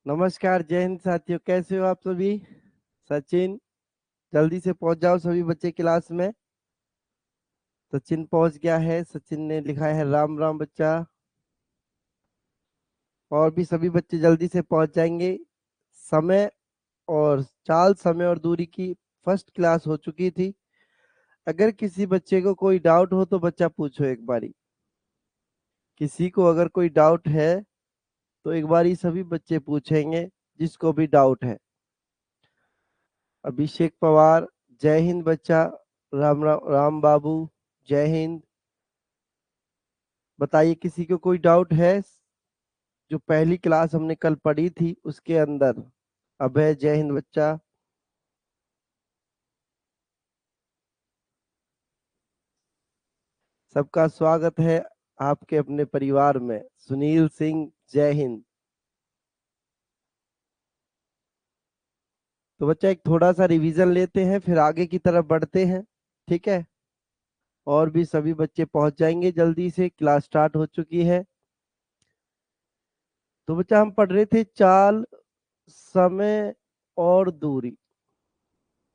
नमस्कार, जय हिंद साथियों। कैसे हो आप सभी? सचिन, जल्दी से पहुंच जाओ सभी बच्चे क्लास में। सचिन पहुंच गया है। सचिन ने लिखा है राम राम बच्चा। और भी सभी बच्चे जल्दी से पहुंच जाएंगे। समय और चाल, समय और दूरी की फर्स्ट क्लास हो चुकी थी। अगर किसी बच्चे को कोई डाउट हो तो बच्चा पूछो एक बारी। किसी को अगर कोई डाउट है तो एक बारी सभी बच्चे पूछेंगे जिसको भी डाउट है। अभिषेक पवार, जय हिंद बच्चा। राम राम राम बाबू, जय हिंद। बताइए, किसी को कोई डाउट है? जो पहली क्लास हमने कल पढ़ी थी उसके अंदर। अभय, जय हिंद बच्चा। सबका स्वागत है आपके अपने परिवार में। सुनील सिंह, जय हिंद। तो बच्चा एक थोड़ा सा रिवीजन लेते हैं, फिर आगे की तरफ बढ़ते हैं। ठीक है? और भी सभी बच्चे पहुंच जाएंगे जल्दी से, क्लास स्टार्ट हो चुकी है। तो बच्चा हम पढ़ रहे थे चाल, समय और दूरी।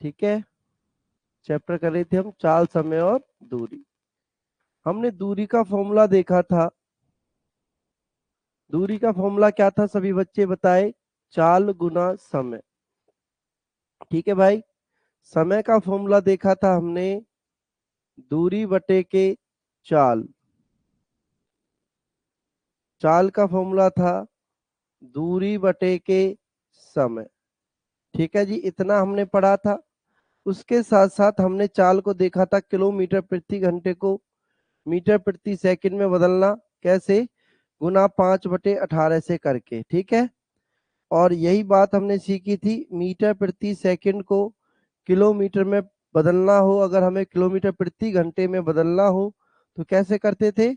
ठीक है? चैप्टर कर रहे थे हम चाल, समय और दूरी। हमने दूरी का फॉर्मूला देखा था। दूरी का फॉर्मूला क्या था सभी बच्चे बताए? चाल गुना समय। ठीक है भाई। समय का फॉर्मूला देखा था हमने, दूरी बटे के चाल। चाल का फॉर्मूला था दूरी बटे के समय। ठीक है जी, इतना हमने पढ़ा था। उसके साथ साथ हमने चाल को देखा था किलोमीटर प्रति घंटे को मीटर प्रति सेकंड में बदलना कैसे? गुना 5/18 से करके। ठीक है? और यही बात हमने सीखी थी, मीटर प्रति सेकंड को किलोमीटर में बदलना हो, अगर हमें किलोमीटर प्रति घंटे में बदलना हो तो कैसे करते थे?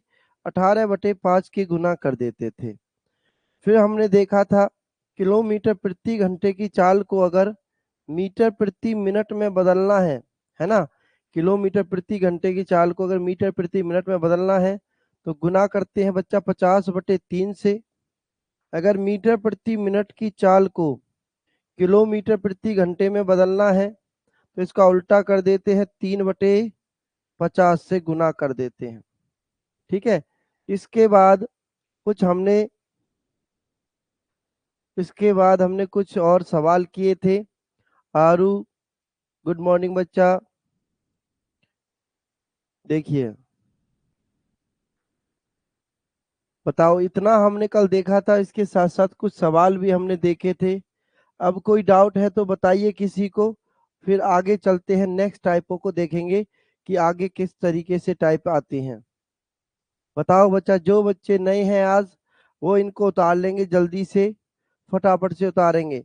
18/5 की गुना कर देते थे। फिर हमने देखा था किलोमीटर प्रति घंटे की चाल को अगर मीटर प्रति मिनट में बदलना है ना? किलोमीटर प्रति घंटे की चाल को अगर मीटर प्रति मिनट में बदलना है तो गुना करते हैं बच्चा 50/3 से। अगर मीटर प्रति मिनट की चाल को किलोमीटर प्रति घंटे में बदलना है तो इसका उल्टा कर देते हैं, 3/50 से गुना कर देते हैं। ठीक है? इसके बाद कुछ हमने इसके बाद हमने कुछ और सवाल किए थे। आरू, गुड मॉर्निंग बच्चा। देखिए, बताओ, इतना हमने कल देखा था। इसके साथ साथ कुछ सवाल भी हमने देखे थे। अब कोई डाउट है तो बताइए किसी को, फिर आगे चलते हैं, नेक्स्ट टाइपों को देखेंगे कि आगे किस तरीके से टाइप आती हैं। बताओ बच्चा, जो बच्चे नए हैं आज वो इनको उतार लेंगे जल्दी से, फटाफट से उतारेंगे।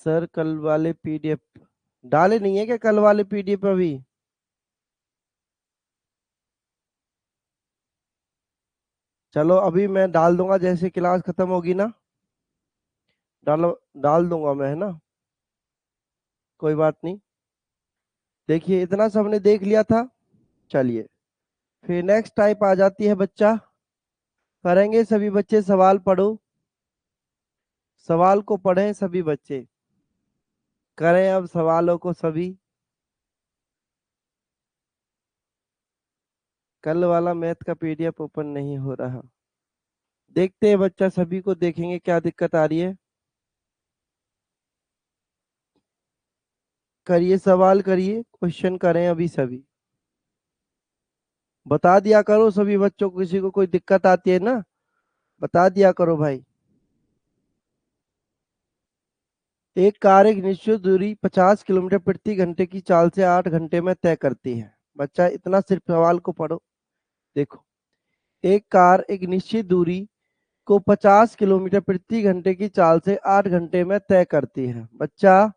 सर, कल वाले पीडीएफ डाले नहीं है क्या? कल वाले पीडीएफ अभी? चलो अभी मैं डाल दूंगा, जैसे क्लास खत्म होगी ना डालो, डाल दूंगा मैं, है ना? कोई बात नहीं। देखिए, इतना सबने देख लिया था। चलिए, फिर नेक्स्ट टाइप आ जाती है बच्चा। करेंगे सभी बच्चे, सवाल पढ़ो। सवाल को पढ़ें सभी बच्चे। करें अब सवालों को सभी। कल वाला मैथ का पीडीएफ ओपन नहीं हो रहा। देखते हैं बच्चा, सभी को देखेंगे क्या दिक्कत आ रही है। करिए, सवाल करिए, क्वेश्चन करें अभी सभी। बता दिया करो सभी बच्चों को, किसी को कोई दिक्कत आती है ना, बता दिया करो भाई। एक कार एक निश्चित दूरी 50 किलोमीटर प्रति घंटे की चाल से 8 घंटे में तय करती है। बच्चा, इतना सिर्फ सवाल को पढ़ो। देखो, एक कार एक निश्चित दूरी को 50 किलोमीटर प्रति घंटे की चाल से 8 घंटे में तय करती है। बच्चा,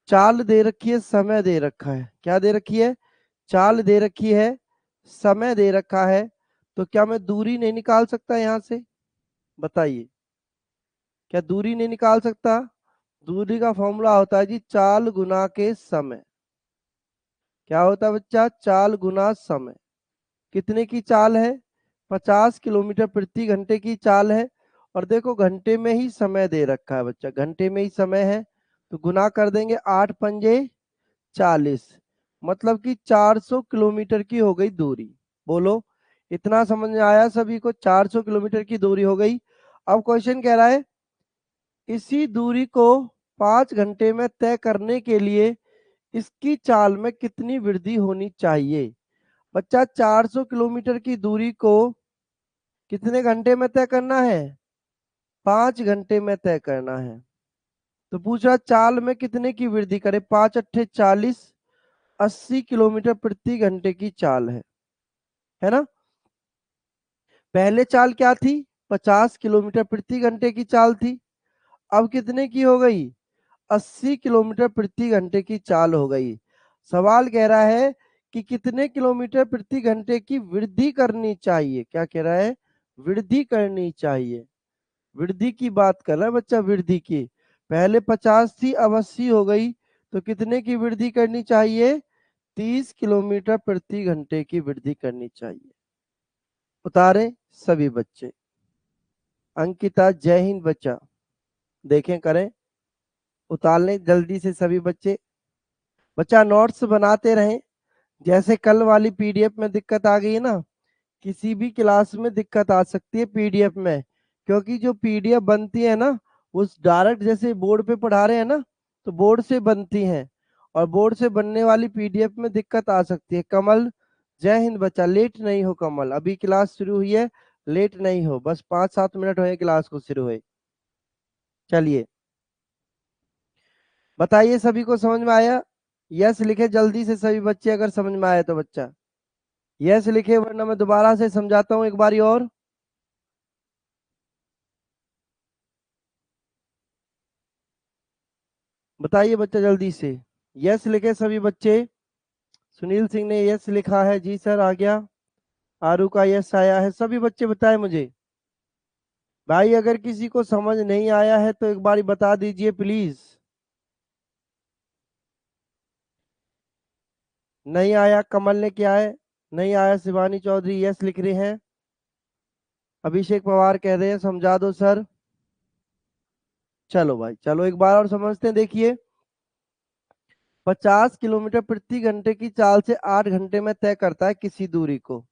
चाल दे रखी है, समय दे रखा है। क्या दे रखी है? चाल दे रखी है, समय दे रखा है। तो क्या मैं दूरी नहीं निकाल सकता यहां से? बताइए, क्या दूरी नहीं निकाल सकता? दूरी का फॉर्मूला होता है जी चाल गुना के समय। क्या होता है बच्चा? चाल गुना समय। कितने की चाल है? 50 किलोमीटर प्रति घंटे की चाल है। और देखो घंटे में ही समय दे रखा है बच्चा, घंटे में ही समय है, तो गुना कर देंगे 8 पंजे 40, मतलब कि 400 किलोमीटर की हो गई दूरी। बोलो इतना समझ में आया सभी को? 400 किलोमीटर की दूरी हो गई। अब क्वेश्चन कह रहा है इसी दूरी को 5 घंटे में तय करने के लिए इसकी चाल में कितनी वृद्धि होनी चाहिए। बच्चा 400 किलोमीटर की दूरी को कितने घंटे में तय करना है? 5 घंटे में तय करना है। तो पूछ रहा चाल में कितने की वृद्धि करे? 5 अट्ठे 40, 80 किलोमीटर प्रति घंटे की चाल है ना। पहले चाल क्या थी? 50 किलोमीटर प्रति घंटे की चाल थी। अब कितने की हो गई? 80 किलोमीटर प्रति घंटे की चाल हो गई। सवाल कह रहा है कि कितने किलोमीटर प्रति घंटे की वृद्धि करनी चाहिए। क्या कह रहा है? वृद्धि करनी चाहिए। वृद्धि की बात कर रहा है बच्चा, वृद्धि की। पहले 50 थी, अब 80 हो गई, तो कितने की वृद्धि करनी चाहिए? 30 किलोमीटर प्रति घंटे की वृद्धि करनी चाहिए। उतारे सभी बच्चे। अंकिता जय हिंद बच्चा, देखें करें उतार लें जल्दी से सभी बच्चे। बच्चा नोट्स बनाते रहें। जैसे कल वाली पीडीएफ में दिक्कत आ गई है ना, किसी भी क्लास में दिक्कत आ सकती है पीडीएफ में, क्योंकि जो पीडीएफ बनती है ना वो डायरेक्ट जैसे बोर्ड पे पढ़ा रहे हैं ना, तो बोर्ड से बनती हैं, और बोर्ड से बनने वाली पीडीएफ में दिक्कत आ सकती है। कमल जय हिंद बच्चा, लेट नहीं हो कमल, अभी क्लास शुरू हुई है, लेट नहीं हो, बस 5-7 मिनट हुए क्लास को शुरू हुए। चलिए बताइए सभी को समझ में आया? यस लिखे जल्दी से सभी बच्चे अगर समझ में आए तो बच्चा यस लिखे, वरना मैं दोबारा से समझाता हूं एक बारी और। बताइए बच्चा जल्दी से, यस लिखे सभी बच्चे। सुनील सिंह ने यस लिखा है, जी सर आ गया। आरू का यस आया है, सभी बच्चे बताएं मुझे। भाई अगर किसी को समझ नहीं आया है तो एक बारी बता दीजिए प्लीज। नहीं आया कमल ने क्या है? नहीं आया शिवानी चौधरी यस लिख रहे हैं। अभिषेक पवार कह रहे हैं समझा दो सर। चलो भाई चलो एक बार और समझते हैं। देखिए 50 किलोमीटर प्रति घंटे की चाल से 8 घंटे में तय करता है किसी दूरी को।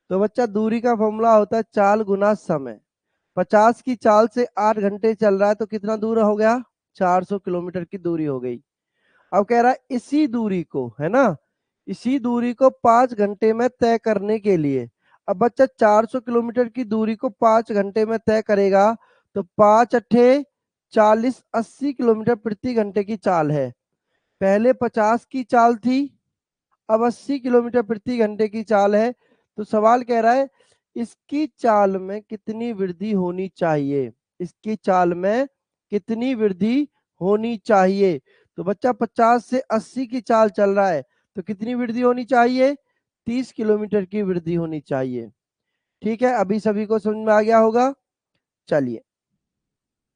तो बच्चा दूरी का फॉर्मूला होता है चाल गुना समय। 50 की चाल से 8 घंटे चल रहा है तो कितना दूर हो गया? 400 किलोमीटर की दूरी हो गई। अब कह रहा है इसी दूरी को, है ना, इसी दूरी को 5 घंटे में तय करने के लिए। अब बच्चा 400 किलोमीटर की दूरी को 5 घंटे में तय करेगा, तो 5 अट्ठे 40, 80 किलोमीटर प्रति घंटे की चाल है। पहले 50 की चाल थी, अब 80 किलोमीटर प्रति घंटे की चाल है। तो सवाल कह रहा है इसकी चाल में कितनी वृद्धि होनी चाहिए। इसकी चाल में कितनी वृद्धि होनी चाहिए। तो बच्चा 50 से 80 की चाल चल रहा है, तो कितनी वृद्धि होनी चाहिए? 30 किलोमीटर की वृद्धि होनी चाहिए। ठीक है, अभी सभी को समझ में आ गया होगा। चलिए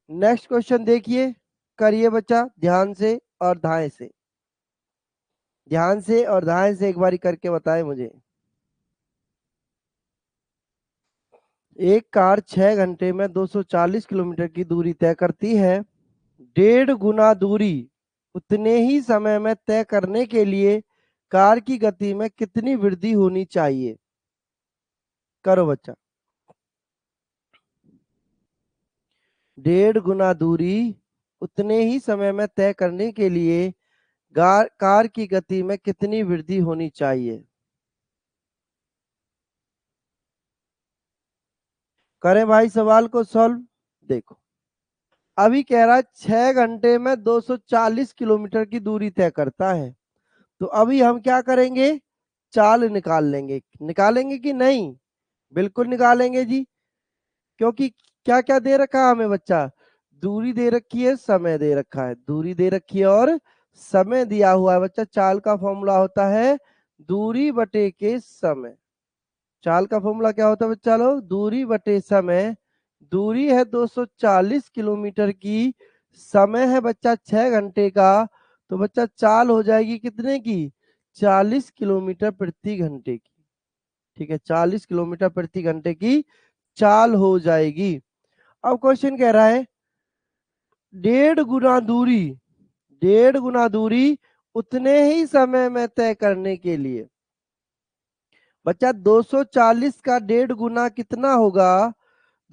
नेक्स्ट क्वेश्चन देखिए, करिए बच्चा ध्यान से और धाए से। ध्यान से और धाए से एक बारी करके बताएं मुझे। एक कार 6 घंटे में 240 किलोमीटर की दूरी तय करती है। 1.5 गुना दूरी उतने ही समय में तय करने के लिए कार की गति में कितनी वृद्धि होनी चाहिए। करो बच्चा। 1.5 गुना दूरी उतने ही समय में तय करने के लिए कार की गति में कितनी वृद्धि होनी चाहिए। करें भाई सवाल को सॉल्व। देखो अभी कह रहा है 6 घंटे में 240 किलोमीटर की दूरी तय करता है, तो अभी हम क्या करेंगे? चाल निकाल लेंगे। निकालेंगे कि नहीं? बिल्कुल निकालेंगे जी, क्योंकि क्या क्या दे रखा है हमें बच्चा? दूरी दे रखी है, समय दे रखा है। दूरी दे रखी है और समय दिया हुआ है बच्चा। चाल का फॉर्मूला होता है दूरी बटे के समय। चाल का फॉर्मूला क्या होता है बच्चा लोग? दूरी बटे समय। दूरी है 240 किलोमीटर की, समय है बच्चा 6 घंटे का, तो बच्चा चाल हो जाएगी कितने की? 40 किलोमीटर प्रति घंटे की। ठीक है, 40 किलोमीटर प्रति घंटे की चाल हो जाएगी। अब क्वेश्चन कह रहा है 1.5 गुना दूरी उतने ही समय में तय करने के लिए। बच्चा 240 का 1.5 गुना कितना होगा?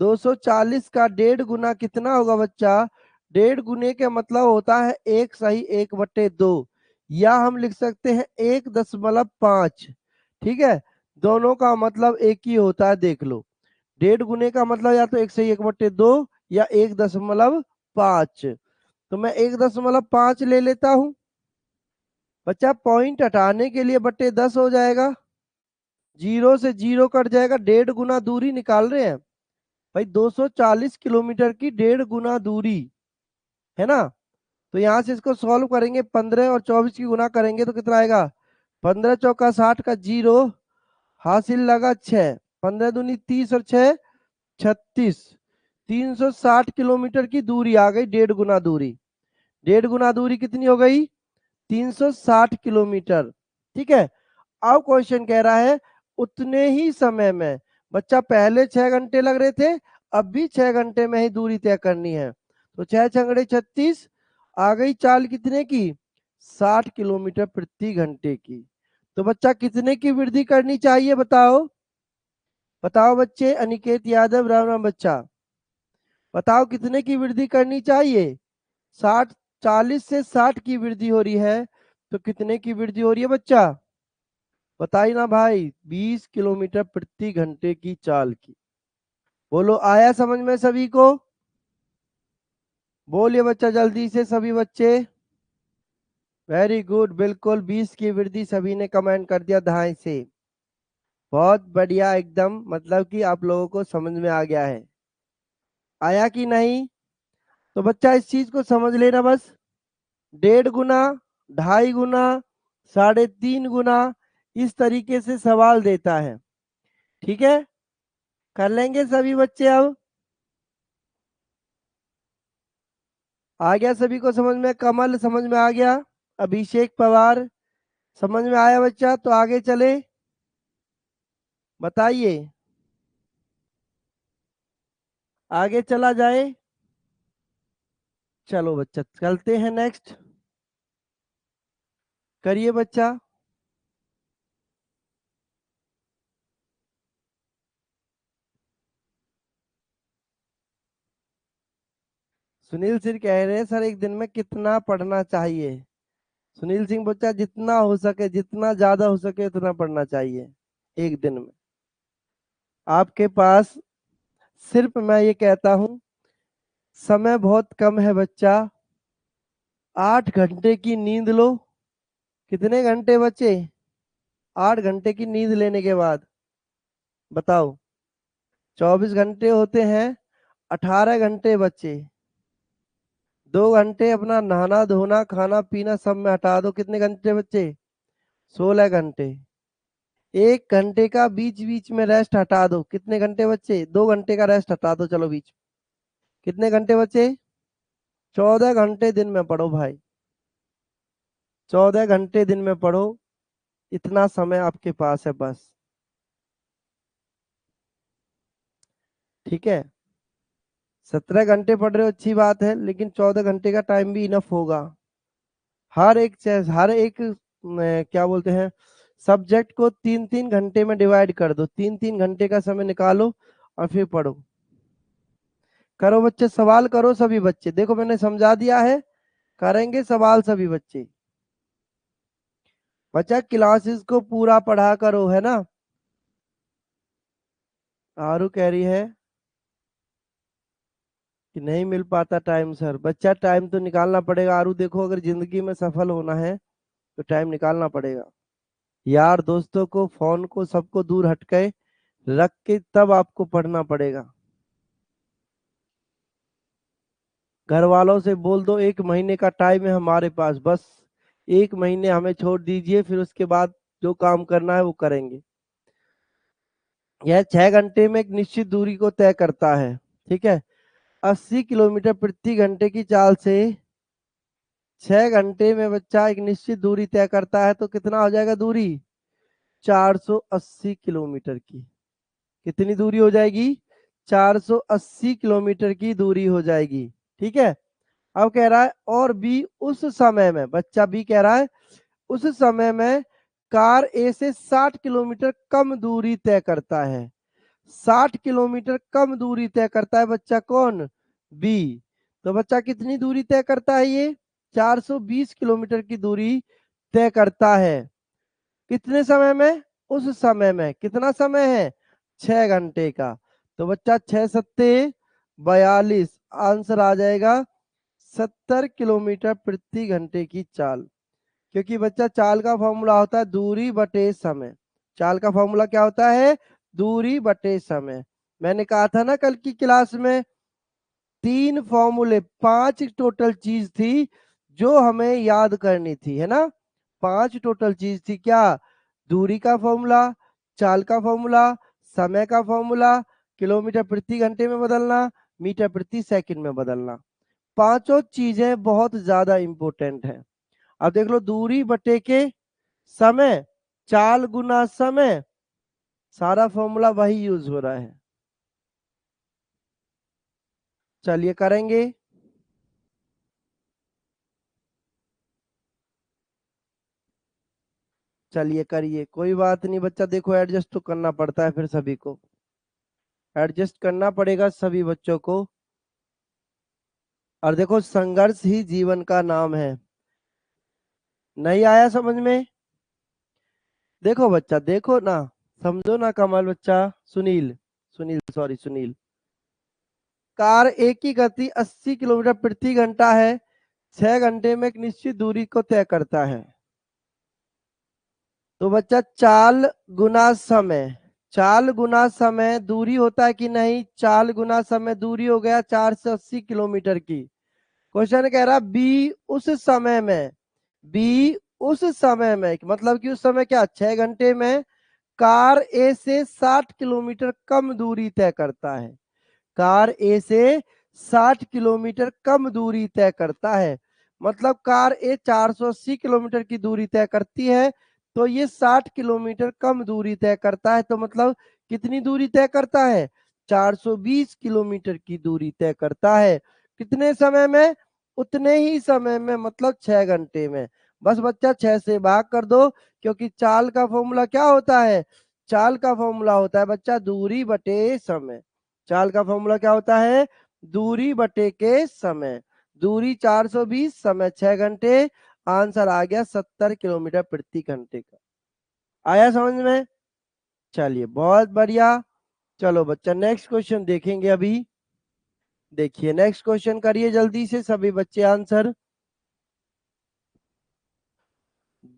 240 का 1.5 गुना कितना होगा बच्चा? 1.5 गुने के मतलब होता है 1/1/2, या हम लिख सकते हैं 1.5। ठीक है, दोनों का मतलब एक ही होता है, देख लो। 1.5 गुने का मतलब या तो 1/1/2 या 1.5। तो मैं 1.5 ले लेता हूं। बच्चा पॉइंट हटाने के लिए बट्टे 10 हो जाएगा, जीरो से जीरो कट जाएगा, 1.5 गुना दूरी निकाल रहे हैं भाई। 240 किलोमीटर की 1.5 गुना दूरी है ना। तो यहां से इसको सॉल्व करेंगे, 15 और 24 की गुना करेंगे तो कितना आएगा? 15 चौका 60 का जीरो, हासिल लगा 6, 15 दूनी 30 और 6 36, 360 किलोमीटर की दूरी आ गई, 1.5 गुना दूरी। 1.5 गुना दूरी कितनी हो गई? 360 किलोमीटर। ठीक है, अब क्वेश्चन कह रहा है उतने ही समय में। बच्चा पहले 6 घंटे लग रहे थे, अब भी 6 घंटे में ही दूरी तय करनी है। तो 6 छंगड़े 36, आ गई चाल कितने की? 60 किलोमीटर प्रति घंटे की। तो बच्चा कितने की वृद्धि करनी चाहिए बताओ? बताओ बच्चे, अनिकेत यादव, राम राम बच्चा, बताओ कितने की वृद्धि करनी चाहिए? 60, 40 से 60 की वृद्धि हो रही है, तो कितने की वृद्धि हो रही है बच्चा? बताइए ना भाई, 20 किलोमीटर प्रति घंटे की चाल की। बोलो, आया समझ में सभी को? बोलिए बच्चा जल्दी से सभी बच्चे। वेरी गुड, बिल्कुल 20 की वृद्धि, सभी ने कमेंट कर दिया धाई से। बहुत बढ़िया, एकदम मतलब कि आप लोगों को समझ में आ गया है। आया कि नहीं? तो बच्चा इस चीज को समझ लेना बस। 1.5 गुना, 2.5 गुना, 3.5 गुना, इस तरीके से सवाल देता है। ठीक है, कर लेंगे सभी बच्चे। अब आ गया सभी को समझ में? कमल समझ में आ गया? अभिषेक पवार समझ में आया बच्चा? तो आगे चले, बताइए, आगे चला जाए। चलो बच्चा चलते हैं नेक्स्ट, करिए बच्चा। सुनील सिंह कह रहे हैं सर एक दिन में कितना पढ़ना चाहिए? सुनील सिंह बच्चा जितना हो सके, जितना ज्यादा हो सके उतना पढ़ना चाहिए एक दिन में। आपके पास सिर्फ मैं ये कहता हूं, समय बहुत कम है बच्चा। 8 घंटे की नींद लो। कितने घंटे बचे? 8 घंटे की नींद लेने के बाद बताओ, 24 घंटे होते हैं, 18 घंटे बचे। 2 घंटे अपना नहाना धोना खाना पीना सब में हटा दो, कितने घंटे बचे? 16 घंटे। 1 घंटे का बीच बीच में रेस्ट हटा दो, कितने घंटे बचे? 2 घंटे का रेस्ट हटा दो, चलो बीच, कितने घंटे बचे? 14 घंटे दिन में पढ़ो भाई, 14 घंटे दिन में पढ़ो, इतना समय आपके पास है बस। ठीक है, 17 घंटे पढ़ रहे हो अच्छी बात है, लेकिन 14 घंटे का टाइम भी इनफ होगा। हर एक क्या बोलते हैं, सब्जेक्ट को 3-3 घंटे में डिवाइड कर दो, 3-3 घंटे का समय निकालो और फिर पढ़ो। करो बच्चे, सवाल करो सभी बच्चे, देखो मैंने समझा दिया है, करेंगे सवाल सभी बच्चे। बच्चा क्लासेस को पूरा पढ़ा करो, है ना। आरू कह रही है कि नहीं मिल पाता टाइम सर। बच्चा टाइम तो निकालना पड़ेगा आरू, देखो अगर जिंदगी में सफल होना है तो टाइम निकालना पड़ेगा। यार दोस्तों को, फोन को, सबको दूर हटके रख के तब आपको पढ़ना पड़ेगा। घर वालों से बोल दो 1 महीने का टाइम है हमारे पास, बस 1 महीने हमें छोड़ दीजिए, फिर उसके बाद जो काम करना है वो करेंगे। यह 6 घंटे में एक निश्चित दूरी को तय करता है। ठीक है, 80 किलोमीटर प्रति घंटे की चाल से 6 घंटे में बच्चा एक निश्चित दूरी तय करता है तो कितना हो जाएगा दूरी? 480 किलोमीटर की। कितनी दूरी हो जाएगी? 480 किलोमीटर की दूरी हो जाएगी। ठीक है। अब कह रहा है और बी उस समय में, बच्चा बी कह रहा है उस समय में कार ए से 60 किलोमीटर कम दूरी तय करता है। 60 किलोमीटर कम दूरी तय करता है बच्चा, कौन? बी। तो बच्चा कितनी दूरी तय करता है ये? 420 किलोमीटर की दूरी तय करता है। कितने समय में? उस समय में। कितना समय है? 6 घंटे का। तो बच्चा 6 सत्ते 42, आंसर आ जाएगा 70 किलोमीटर प्रति घंटे की चाल। क्योंकि बच्चा चाल का फॉर्मूला होता है दूरी बटे समय। चाल का फॉर्मूला क्या होता है? दूरी बटे समय। मैंने कहा था ना कल की क्लास में 3 फॉर्मूले, 5 टोटल चीज थी जो हमें याद करनी थी, है ना? 5 टोटल चीज थी। क्या? दूरी का फॉर्मूला, चाल का फॉर्मूला, समय का फॉर्मूला, किलोमीटर प्रति घंटे में बदलना, मीटर प्रति सेकंड में बदलना। पांचों चीजें बहुत ज्यादा इंपॉर्टेंट है। अब देख लो, दूरी बटे के समय, चाल गुना समय, सारा फॉर्मूला वही यूज हो रहा है। चलिए करेंगे। चलिए करिए, कोई बात नहीं बच्चा, देखो एडजस्ट तो करना पड़ता है, फिर सभी को एडजस्ट करना पड़ेगा सभी बच्चों को। और देखो, संघर्ष ही जीवन का नाम है। नहीं आया समझ में? देखो बच्चा, देखो ना, समझो ना कमाल बच्चा। सुनील, सुनील सॉरी सुनील। कार एक की गति 80 किलोमीटर प्रति घंटा है, 6 घंटे में एक निश्चित दूरी को तय करता है। तो बच्चा चाल गुना समय, चाल गुना समय दूरी होता है कि नहीं? चाल गुना समय दूरी हो गया 480 किलोमीटर की। क्वेश्चन कह रहा बी उस समय में, बी उस समय में मतलब कि उस समय क्या? 6 घंटे में कार ए से 60 किलोमीटर कम दूरी तय करता है। कार ए से 60 किलोमीटर कम दूरी तय करता है। मतलब कार ए 480 किलोमीटर की दूरी तय करती है, तो ये 60 किलोमीटर कम दूरी तय करता है। तो मतलब कितनी दूरी तय करता है? 420 किलोमीटर की दूरी तय करता है। कितने समय में? उतने ही समय में, मतलब 6 घंटे में। बस बच्चा 6 से भाग कर दो, क्योंकि चाल का फॉर्मूला क्या होता है? चाल का फॉर्मूला होता है बच्चा दूरी बटे समय। चाल का फॉर्मूला क्या होता है? दूरी बटे के समय। दूरी 420, समय 6 घंटे। आंसर आ गया 70 किलोमीटर प्रति घंटे का। आया समझ में? चलिए बहुत बढ़िया। चलो बच्चा, नेक्स्ट क्वेश्चन देखेंगे अभी। देखिए नेक्स्ट क्वेश्चन करिए जल्दी से सभी बच्चे आंसर।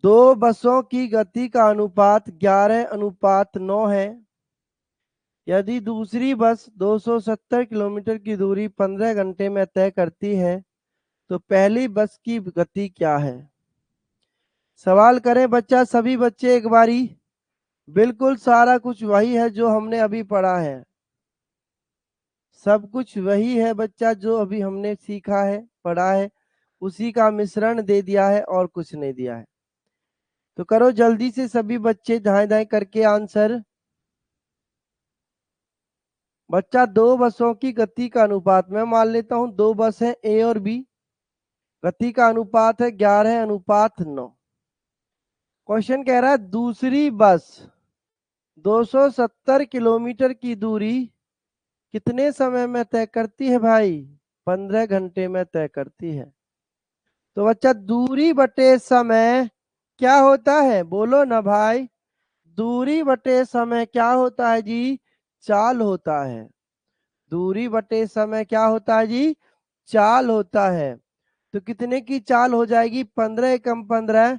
दो बसों की गति का अनुपात 11:9 है। यदि दूसरी बस 270 किलोमीटर की दूरी 15 घंटे में तय करती है तो पहली बस की गति क्या है? सवाल करें बच्चा सभी बच्चे एक बारी। बिल्कुल सारा कुछ वही है जो हमने अभी पढ़ा है। सब कुछ वही है बच्चा जो अभी हमने सीखा है, पढ़ा है, उसी का मिश्रण दे दिया है और कुछ नहीं दिया है। तो करो जल्दी से सभी बच्चे धाए धाए करके आंसर। बच्चा दो बसों की गति का अनुपात, मैं मान लेता हूं दो बस है ए और बी, गति का अनुपात है 11:9। क्वेश्चन कह रहा है दूसरी बस 270 किलोमीटर की दूरी कितने समय में तय करती है भाई? 15 घंटे में तय करती है। तो बच्चा दूरी बटे समय क्या होता है? बोलो ना भाई। दूरी बटे समय क्या होता है जी? चाल होता है। दूरी बटे समय क्या होता है जी? चाल होता है। तो कितने की चाल हो जाएगी? 15 एकम 15।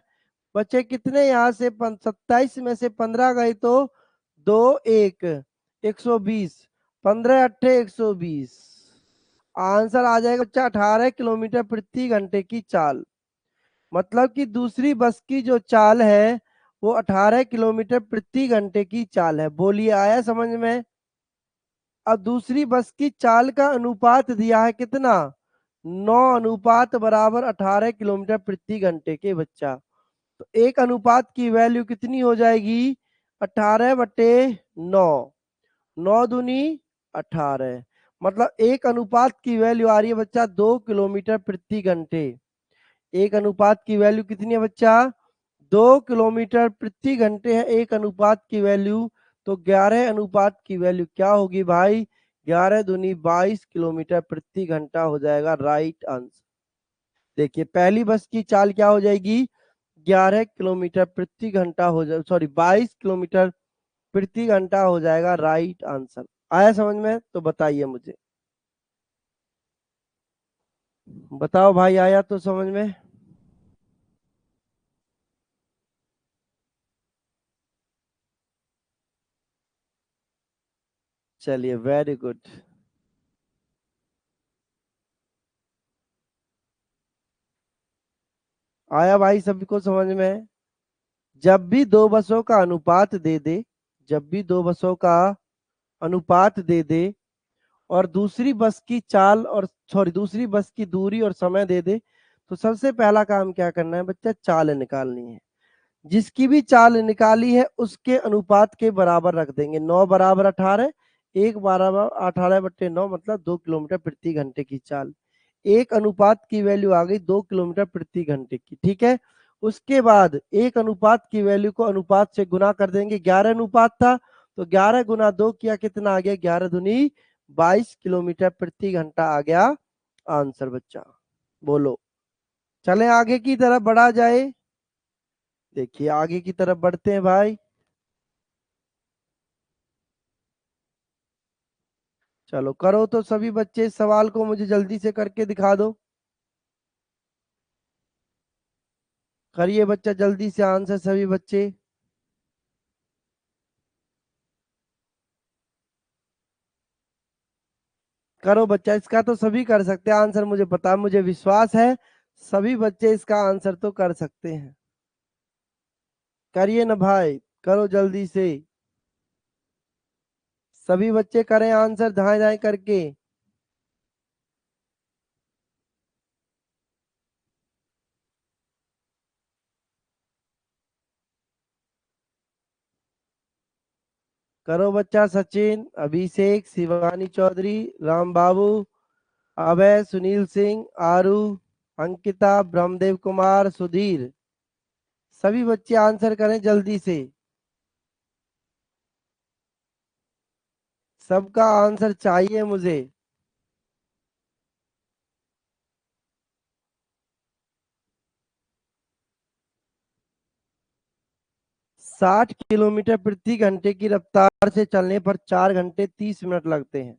बच्चे कितने यहाँ से 27 में से 15 गए तो 2 1 120, 15 अट्ठे 120। आंसर आ जाएगा बच्चा 18 किलोमीटर प्रति घंटे की चाल। मतलब कि दूसरी बस की जो चाल है वो 18 किलोमीटर प्रति घंटे की चाल है। बोलिए आया समझ में? अब दूसरी बस की चाल का अनुपात दिया है कितना, 9:18 किलोमीटर प्रति घंटे के बच्चा। तो एक अनुपात की वैल्यू कितनी हो जाएगी, 18/9, 9×2 = 18, मतलब एक अनुपात की वैल्यू आ रही है बच्चा 2 किलोमीटर प्रति घंटे। एक अनुपात की वैल्यू कितनी है बच्चा, 2 किलोमीटर प्रति घंटे है एक अनुपात की वैल्यू। तो 11 अनुपात की वैल्यू क्या होगी भाई, 11×2 = 22 किलोमीटर प्रति घंटा हो जाएगा राइट आंसर। देखिए पहली बस की चाल क्या हो जाएगी, 11 किलोमीटर प्रति घंटा हो जाए, सॉरी 22 किलोमीटर प्रति घंटा हो जाएगा राइट आंसर। आया समझ में, तो बताइए मुझे, बताओ भाई, आया तो समझ में। चलिए वेरी गुड। आया भाई सभी को समझ में। जब भी दो बसों का अनुपात दे दे, जब भी दो बसों का अनुपात दे दे और दूसरी बस की चाल और सॉरी दूसरी बस की दूरी और समय दे दे, तो सबसे पहला काम क्या करना है बच्चा, चाल निकालनी है। जिसकी भी चाल निकाली है उसके अनुपात के बराबर रख देंगे, 9 = 18, 1 = 18/9 मतलब 2 किलोमीटर प्रति घंटे की चाल। एक अनुपात की वैल्यू आ गई 2 किलोमीटर प्रति घंटे की, ठीक है। उसके बाद एक अनुपात की वैल्यू को अनुपात से गुना कर देंगे, 11 अनुपात था तो 11 × 2 किया कितना आ गया, 11×2 = 22 किलोमीटर प्रति घंटा आ गया आंसर बच्चा। बोलो, चले आगे की तरफ बढ़ा जाए। देखिए आगे की तरफ बढ़ते हैं भाई। चलो करो तो सभी बच्चे इस सवाल को मुझे जल्दी से करके दिखा दो। करिए बच्चा जल्दी से आंसर सभी बच्चे। करो बच्चा, इसका तो सभी कर सकते हैं आंसर, मुझे पता है, मुझे विश्वास है सभी बच्चे इसका आंसर तो कर सकते हैं। करिए ना भाई, करो जल्दी से, सभी बच्चे करें आंसर धाए धाए करके। 'करो बच्चा, सचिन, अभिषेक, शिवानी चौधरी, राम बाबू, अभय, सुनील सिंह, आरू, अंकिता, ब्रह्मदेव कुमार, सुधीर, सभी बच्चे आंसर करें जल्दी से। सबका आंसर चाहिए मुझे। 60 किलोमीटर प्रति घंटे की रफ्तार से चलने पर 4 घंटे 30 मिनट लगते हैं।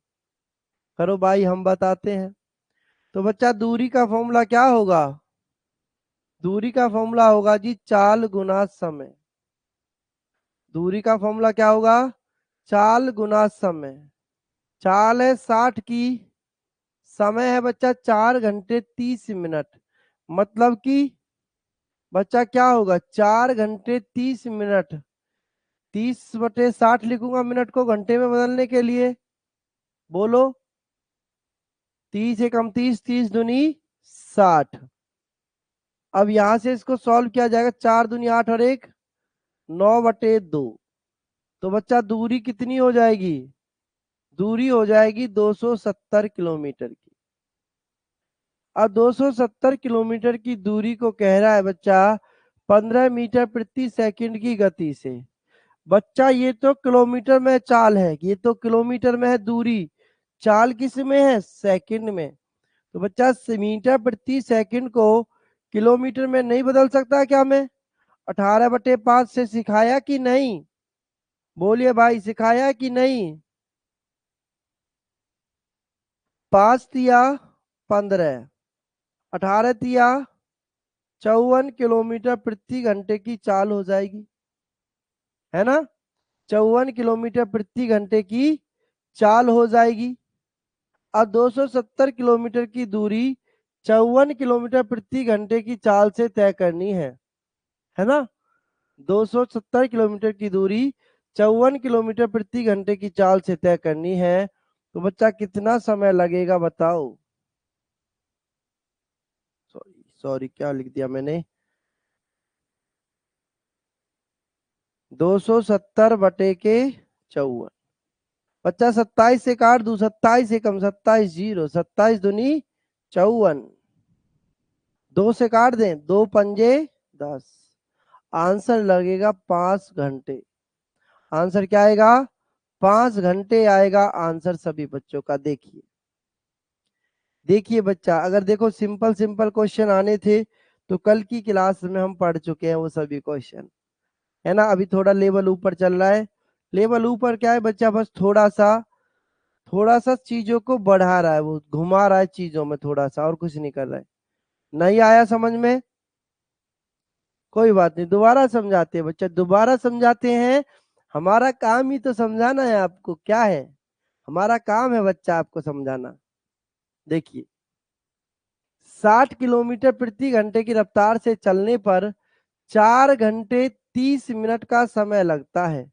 करो भाई, हम बताते हैं। तो बच्चा दूरी का फॉर्मूला क्या होगा, दूरी का फॉर्मूला होगा जी चाल गुना समय। दूरी का फॉर्मूला क्या होगा, चाल गुना समय। चाल है 60 की, समय है बच्चा 4 घंटे 30 मिनट, मतलब कि बच्चा क्या होगा, 4 घंटे 30 मिनट, 30/60 लिखूंगा मिनट को घंटे में बदलने के लिए। बोलो, 30 एकम 30, 30×2 = 60। अब यहां से इसको सॉल्व किया जाएगा, 4×2 = 8 और 1 9/2। तो बच्चा दूरी कितनी हो जाएगी, दूरी हो जाएगी 270 किलोमीटर की। अब 270 किलोमीटर की दूरी को कह रहा है बच्चा 15 मीटर प्रति सेकंड की गति से। बच्चा ये तो किलोमीटर में चाल है, ये तो किलोमीटर में है दूरी, चाल किस में है, सेकंड में। तो बच्चा मीटर प्रति सेकंड को किलोमीटर में नहीं बदल सकता क्या मैं, 18/5 से सिखाया कि नहीं, बोलिए भाई सिखाया कि नहीं। 5×3 = 15, 18×3 = 54 किलोमीटर प्रति घंटे की चाल हो जाएगी, है ना। 54 किलोमीटर प्रति घंटे की चाल हो जाएगी। अब 270 किलोमीटर की दूरी 54 किलोमीटर प्रति घंटे की चाल से तय करनी है ना। 270 किलोमीटर की दूरी 54 किलोमीटर प्रति घंटे की चाल से तय करनी है। तो बच्चा कितना समय लगेगा बताओ। सॉरी सॉरी, क्या लिख दिया मैंने, 270/54। बच्चा 27 से काट दू, 27 एकम 27 जीरो, 27 दूनी 54, 2 से काट दें, 2 पंजे 10। आंसर लगेगा 5 घंटे। आंसर क्या आएगा, 5 घंटे आएगा आंसर सभी बच्चों का। देखिए देखिए बच्चा, अगर देखो सिंपल सिंपल क्वेश्चन आने थे तो कल की क्लास में हम पढ़ चुके हैं वो सभी क्वेश्चन, है ना। अभी थोड़ा लेवल ऊपर चल रहा है। लेवल ऊपर क्या है बच्चा, बस थोड़ा सा चीजों को बढ़ा रहा है, वो घुमा रहा है चीजों में थोड़ा सा, और कुछ नहीं कर रहा है। नहीं आया समझ में, कोई बात नहीं, दोबारा समझाते हैं बच्चा, दोबारा समझाते हैं। हमारा काम ही तो समझाना है आपको, क्या है हमारा काम है बच्चा, आपको समझाना। देखिए 60 किलोमीटर प्रति घंटे की रफ्तार से चलने पर 4 घंटे 30 मिनट का समय लगता है।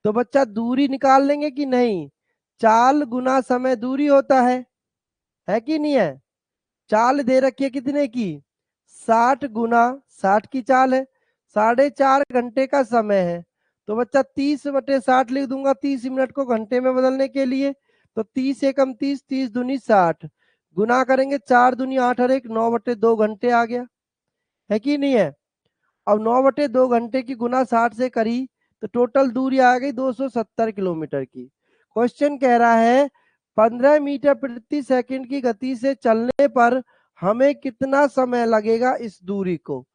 तो बच्चा दूरी निकाल लेंगे कि नहीं, चाल गुना समय दूरी होता है कि नहीं है। चाल दे रखी है कितने की, 60 गुना 60 की चाल है, 4.5 घंटे का समय है। तो बच्चा 30/60 लिख दूंगा, 30 मिनट को घंटे में बदलने के लिए। तो 30 एकम 30, 30 दूनी 60, गुना करेंगे 4 दूनी 8 और 1, 9/2 घंटे आ गया, है कि नहीं है। अब 9/2 घंटे की गुना 60 से करी तो टोटल दूरी आ गई 270 किलोमीटर की। क्वेश्चन कह रहा है 15 मीटर प्रति सेकंड की गति से चलने पर हमें कितना समय लगेगा इस दूरी को।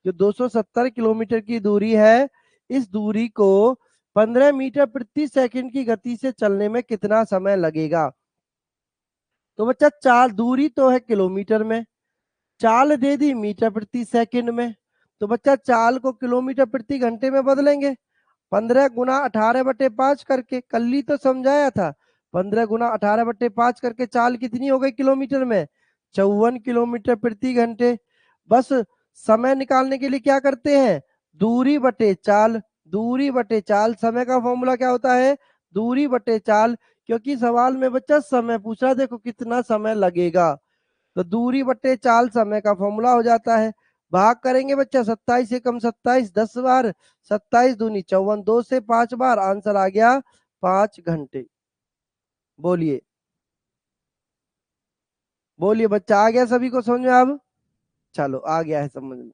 जो 270 किलोमीटर की दूरी है, इस दूरी को 15 मीटर प्रति सेकंड की गति से चलने में कितना समय लगेगा। तो बच्चा चाल दूरी तो है किलोमीटर में, चाल दे दी मीटर प्रति सेकंड में, तो बच्चा चाल को किलोमीटर प्रति घंटे में बदलेंगे। 15 गुना 18/5 करके, कल ही तो समझाया था। 15 गुना 18/5 करके चाल कितनी हो गई किलोमीटर में, 54 किलोमीटर प्रति घंटे। बस समय निकालने के लिए क्या करते हैं, दूरी बटे चाल। दूरी बटे चाल, समय का फॉर्मूला क्या होता है, दूरी बटे चाल। क्योंकि सवाल में बच्चा समय पूछा, देखो कितना समय लगेगा, तो दूरी बटे चाल समय का फॉर्मूला हो जाता है। भाग करेंगे बच्चा 27 से कम 27 10 बार, 27 दूनी 54, 2 से 5 बार, आंसर आ गया 5 घंटे। बोलिए बोलिए बच्चा, आ गया सभी को समझ में अब, चलो आ गया है समझ में।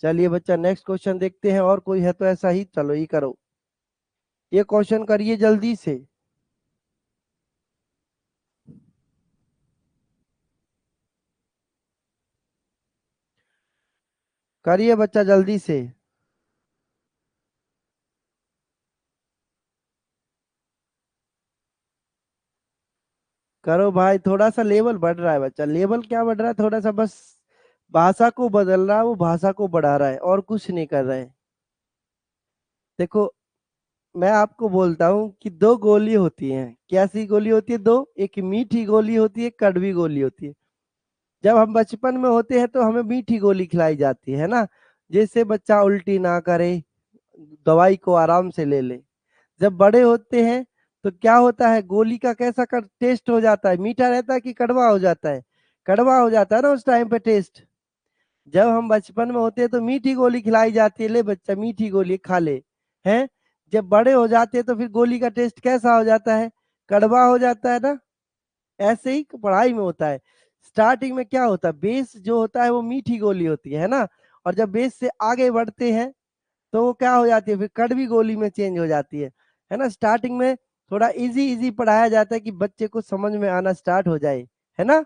चलिए बच्चा नेक्स्ट क्वेश्चन देखते हैं, और कोई है तो ऐसा ही, चलो ये करो, ये क्वेश्चन करिए जल्दी से। करिए बच्चा जल्दी से। करो भाई, थोड़ा सा लेवल बढ़ रहा है बच्चा, लेवल क्या बढ़ रहा है, थोड़ा सा बस भाषा को बदल रहा है, वो भाषा को बढ़ा रहा है, और कुछ नहीं कर रहे हैं। देखो मैं आपको बोलता हूँ कि दो गोली होती हैं, कैसी गोली होती है दो, एक मीठी गोली होती है, कड़वी गोली होती है। जब हम बचपन में होते हैं तो हमें मीठी गोली खिलाई जाती है ना, जिससे बच्चा उल्टी ना करे, दवाई को आराम से ले ले। जब बड़े होते हैं तो क्या होता है, गोली का कैसा टेस्ट हो जाता है, मीठा रहता है कि कड़वा हो जाता है, कड़वा हो जाता है ना उस टाइम पे टेस्ट। जब हम बचपन में होते हैं तो मीठी गोली खिलाई जाती है, ले बच्चा मीठी गोली खा ले, हैं। जब बड़े हो जाते हैं तो फिर गोली का टेस्ट कैसा हो जाता है, कड़वा हो जाता है ना। ऐसे ही पढ़ाई में होता है, स्टार्टिंग में क्या होता है, बेस जो होता है वो मीठी गोली होती है ना, और जब बेस से आगे बढ़ते हैं तो वो क्या हो जाती है, फिर कड़वी गोली में चेंज हो जाती है ना। स्टार्टिंग में थोड़ा इजी इजी पढ़ाया जाता है कि बच्चे को समझ में आना स्टार्ट हो जाए, है ना।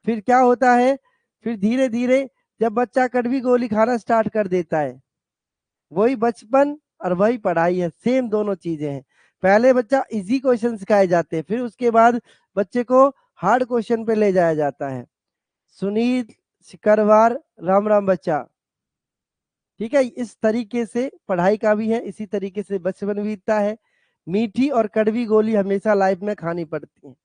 फिर क्या होता है, फिर धीरे धीरे जब बच्चा कड़वी गोली खाना स्टार्ट कर देता है, वही बचपन और वही पढ़ाई है, सेम दोनों चीजें हैं। पहले बच्चा इजी क्वेश्चन सिखाए जाते हैं, फिर उसके बाद बच्चे को हार्ड क्वेश्चन पे ले जाया जाता है। सुनील सिकरवार, राम राम बच्चा, ठीक है। इस तरीके से पढ़ाई का भी है, इसी तरीके से बचपन बीतता है। मीठी और कड़वी गोली हमेशा लाइफ में खानी पड़ती है।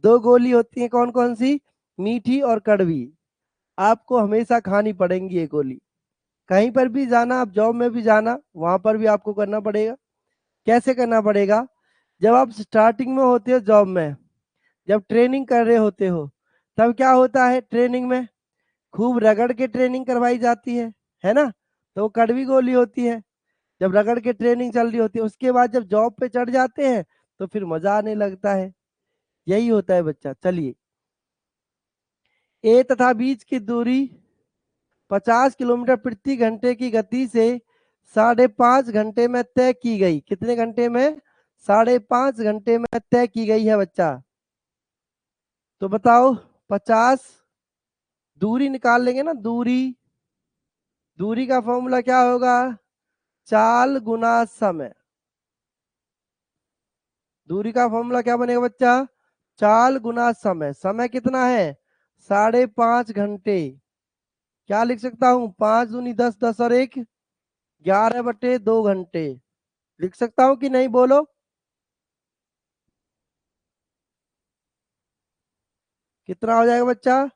दो गोली होती है, कौन कौन सी, मीठी और कड़वी, आपको हमेशा खानी पड़ेंगी ये गोली। कहीं पर भी जाना, आप जॉब में भी जाना, वहां पर भी आपको करना पड़ेगा। कैसे करना पड़ेगा, जब आप स्टार्टिंग में होते हो जॉब में, जब ट्रेनिंग कर रहे होते हो तब क्या होता है, ट्रेनिंग में खूब रगड़ के ट्रेनिंग करवाई जाती है ना, तो वो कड़वी गोली होती है। जब रगड़ के ट्रेनिंग चल रही होती है, उसके बाद जब जॉब पे चढ़ जाते हैं तो फिर मजा आने लगता है। यही होता है बच्चा। चलिए, ए तथा बीच की दूरी 50 किलोमीटर प्रति घंटे की गति से 5.5 घंटे में तय की गई। कितने घंटे में? 5.5 घंटे में तय की गई है बच्चा। तो बताओ, 50 दूरी निकाल लेंगे ना, दूरी। दूरी का फॉर्मूला क्या होगा? चाल गुना समय। दूरी का फॉर्मूला क्या बनेगा बच्चा? चाल गुना समय। समय कितना है? 5.5 घंटे। क्या लिख सकता हूँ? 5 दूनी 10, 10 और 1 11/2 घंटे। लिख सकता हूँ कि नहीं, बोलो। कितना हो जाएगा बच्चा?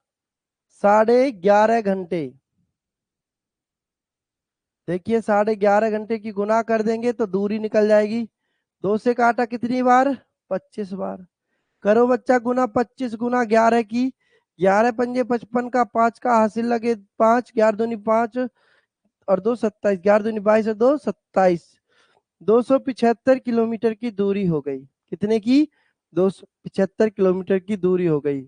11.5 घंटे। देखिए, 11.5 घंटे की गुना कर देंगे तो दूरी निकल जाएगी। 2 से काटा कितनी बार? 25 बार। करो बच्चा गुना 25 गुना 11 की। 11 पंजे 55 का 5 का हासिल लगे 5, 11 दूनी 5 और 2 27, 11 दूनी 22 और 2 27। 275 किलोमीटर की दूरी हो गई। कितने की? 275 किलोमीटर की दूरी हो गई।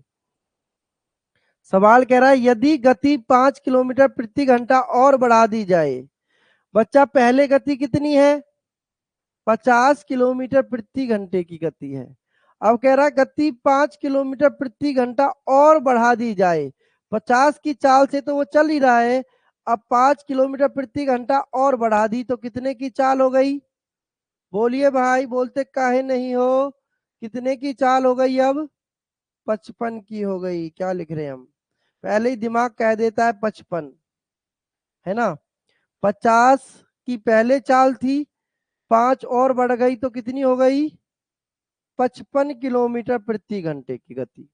सवाल कह रहा है यदि गति 5 किलोमीटर प्रति घंटा और बढ़ा दी जाए। बच्चा, पहले गति कितनी है? 50 किलोमीटर प्रति घंटे की गति है। अब कह रहा है गति 5 किलोमीटर प्रति घंटा और बढ़ा दी जाए। 50 की चाल से तो वो चल ही रहा है, अब 5 किलोमीटर प्रति घंटा और बढ़ा दी तो कितने की चाल हो गई? बोलिए भाई, बोलते काहे नहीं हो? कितने की चाल हो गई अब? 55 की हो गई। क्या लिख रहे हैं हम? पहले ही दिमाग कह देता है 55, है ना। 50 की पहले चाल थी, 5 और बढ़ गई तो कितनी हो गई? 55 किलोमीटर प्रति घंटे की गति।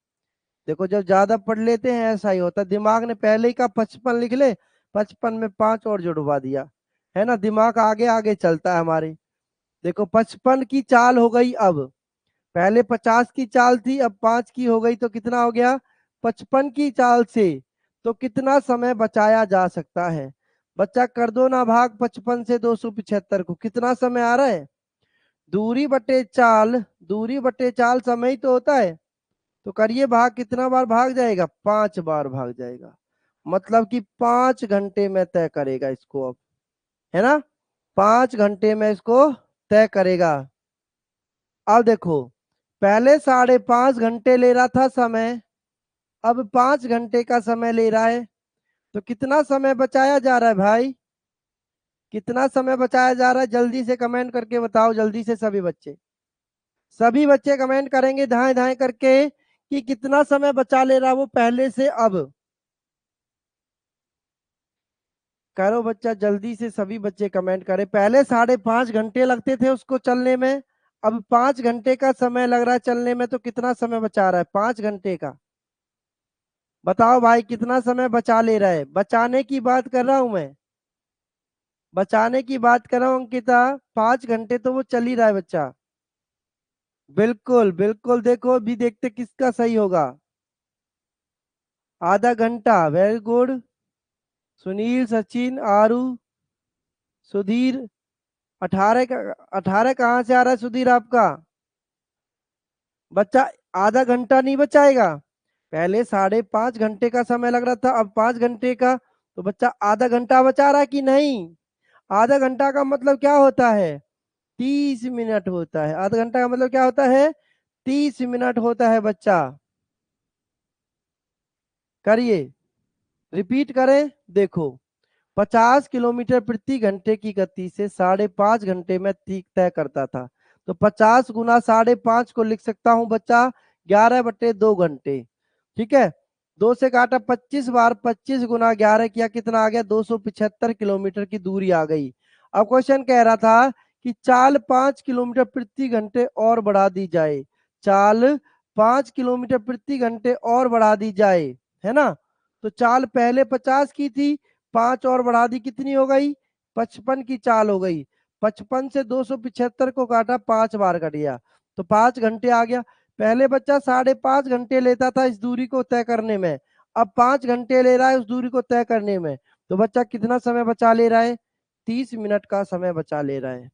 देखो, जब ज्यादा पढ़ लेते हैं ऐसा ही होता है, दिमाग ने पहले ही का 55 लिख ले, 55 में 5 और जुड़वा दिया, है ना। दिमाग आगे आगे चलता है हमारे। देखो, 55 की चाल हो गई अब। पहले 50 की चाल थी, अब 5 की हो गई तो कितना हो गया? 55 की चाल से तो कितना समय बचाया जा सकता है? बच्चा, कर दो ना भाग 55 से 275 को। कितना समय आ रहा है? दूरी बटे चाल, दूरी बटे चाल समय ही तो होता है। तो करिए भाग, कितना बार भाग जाएगा? 5 बार भाग जाएगा। मतलब कि 5 घंटे में तय करेगा इसको अब, है ना। 5 घंटे में इसको तय करेगा। अब देखो, पहले 5.5 घंटे ले रहा था समय, अब 5 घंटे का समय ले रहा है। तो कितना समय बचाया जा रहा है भाई? कितना समय बचाया जा रहा है? जल्दी से कमेंट करके बताओ, जल्दी से सभी बच्चे। सभी बच्चे कमेंट करेंगे धाए धाए करके कि कितना समय बचा ले रहा वो पहले से अब। करो बच्चा, जल्दी से सभी बच्चे कमेंट करें। पहले 5.5 घंटे लगते थे उसको चलने में, अब 5 घंटे का समय लग रहा है चलने में, तो कितना समय बचा रहा है? 5 घंटे का। बताओ भाई, कितना समय बचा ले रहा है? बचाने की बात कर रहा हूं मैं, बचाने की बात कर रहा हूं अंकिता। 5 घंटे तो वो चल ही रहा है बच्चा। बिल्कुल बिल्कुल, देखो अभी देखते किसका सही होगा। आधा घंटा, वेरी गुड। सुनील, सचिन, आरू, सुधीर। 18 का, 18 कहाँ से आ रहा है सुधीर आपका? बच्चा, आधा घंटा नहीं बचाएगा। पहले 5.5 घंटे का समय लग रहा था, अब 5 घंटे का। तो बच्चा आधा घंटा बचा रहा कि नहीं? आधा घंटा का मतलब क्या होता है? 30 मिनट होता है। आधा घंटा का मतलब क्या होता है? 30 मिनट होता है बच्चा। करिए, रिपीट करें। देखो, 50 किलोमीटर प्रति घंटे की गति से 5.5 घंटे में तय करता था। तो 50 गुना 5.5 को लिख सकता हूं बच्चा 11/2 घंटे। ठीक है। 2 से काटा 25 बार, 25 गुना 11 किया, कितना आ गया? 275 किलोमीटर की दूरी आ गई। अब क्वेश्चन कह रहा था कि चाल 5 किलोमीटर प्रति घंटे और बढ़ा दी जाए। चाल 5 किलोमीटर प्रति घंटे और बढ़ा दी जाए, है ना। तो चाल पहले 50 की थी, 5 और बढ़ा दी, कितनी हो गई? 55 की चाल हो गई। 55 से 275 को काटा, 5 बार कट गया तो 5 घंटे आ गया। पहले बच्चा 5.5 घंटे लेता था इस दूरी को तय करने में, अब 5 घंटे ले रहा है उस दूरी को तय करने में। तो बच्चा कितना समय बचा ले रहा है? 30 मिनट का समय बचा ले रहा है।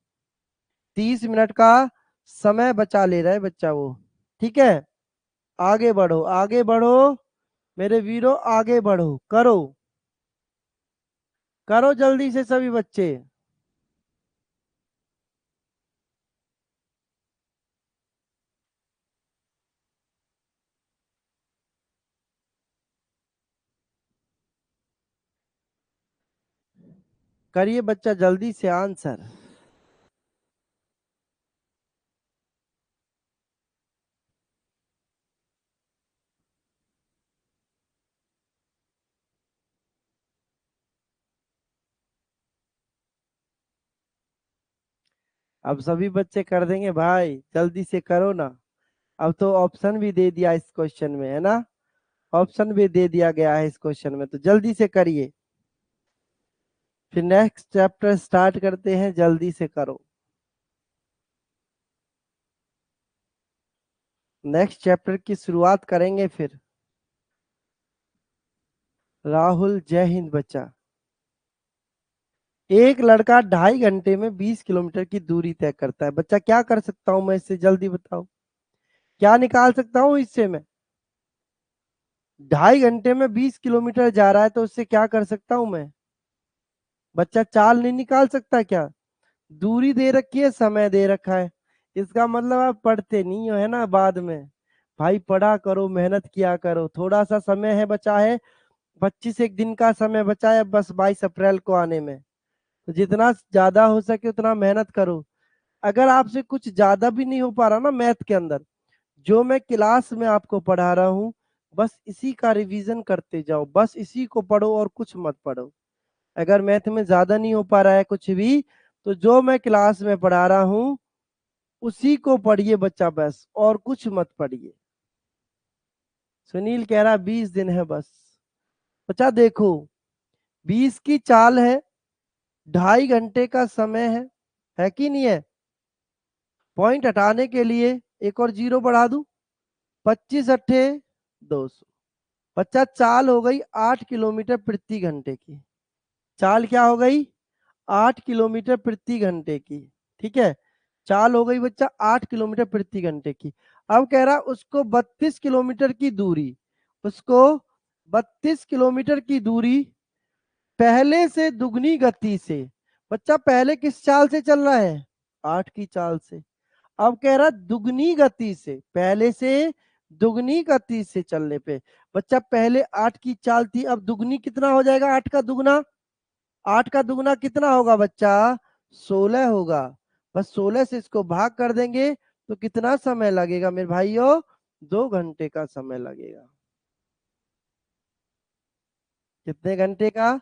30 मिनट का समय बचा ले रहा है बच्चा वो। ठीक है, आगे बढ़ो आगे बढ़ो मेरे वीरों, आगे बढ़ो, करो करो जल्दी से सभी बच्चे। करिए बच्चा जल्दी से आंसर। अब सभी बच्चे कर देंगे भाई, जल्दी से करो ना। अब तो ऑप्शन भी दे दिया इस क्वेश्चन में, है ना? ऑप्शन भी दे दिया गया है इस क्वेश्चन में, तो जल्दी से करिए। फिर नेक्स्ट चैप्टर स्टार्ट करते हैं, जल्दी से करो। नेक्स्ट चैप्टर की शुरुआत करेंगे फिर। राहुल, जय हिंद बच्चा। एक लड़का 2.5 घंटे में 20 किलोमीटर की दूरी तय करता है। बच्चा क्या कर सकता हूं मैं इससे, जल्दी बताओ। क्या निकाल सकता हूं इससे मैं? 2.5 घंटे में 20 किलोमीटर जा रहा है तो उससे क्या कर सकता हूं मैं? बच्चा चाल नहीं निकाल सकता क्या? दूरी दे रखी है, समय दे रखा है, इसका मतलब आप पढ़ते नहीं हो, है ना? बाद में भाई पढ़ा करो, मेहनत किया करो। थोड़ा सा समय है बचा है, 25 एक दिन का समय बचा है बस 22 अप्रैल को आने में। तो जितना ज्यादा हो सके उतना मेहनत करो। अगर आपसे कुछ ज्यादा भी नहीं हो पा रहा ना मैथ के अंदर, जो मैं क्लास में आपको पढ़ा रहा हूँ बस इसी का रिवीजन करते जाओ, बस इसी को पढ़ो और कुछ मत पढ़ो। अगर मैथ में ज्यादा नहीं हो पा रहा है कुछ भी, तो जो मैं क्लास में पढ़ा रहा हूँ उसी को पढ़िए बच्चा, बस और कुछ मत पढ़िए। सुनील कह रहा 20 दिन है बस। बच्चा देखो, 20 की चाल है, 2.5 घंटे का समय है कि नहीं है? पॉइंट हटाने के लिए एक और जीरो बढ़ा दूं, 25 अट्ठे 200। बच्चा चाल हो गई 8 किलोमीटर प्रति घंटे की। चाल क्या हो गई? 8 किलोमीटर प्रति घंटे की। ठीक है, चाल हो गई बच्चा 8 किलोमीटर प्रति घंटे की। अब कह रहा उसको 32 किलोमीटर की दूरी, उसको 32 किलोमीटर की दूरी पहले से दुगनी गति से। बच्चा पहले किस चाल से चल रहा है? 8 की चाल से। अब कह रहा दुगनी गति से, पहले से दुगनी गति से चलने पे। बच्चा पहले 8 की चाल थी, अब दुगनी कितना हो जाएगा? 8 का दुगना। 8 का दुगना कितना होगा बच्चा? 16 होगा। बस 16 से इसको भाग कर देंगे तो कितना समय लगेगा मेरे भाइयों? 2 घंटे का समय लगेगा। कितने घंटे का?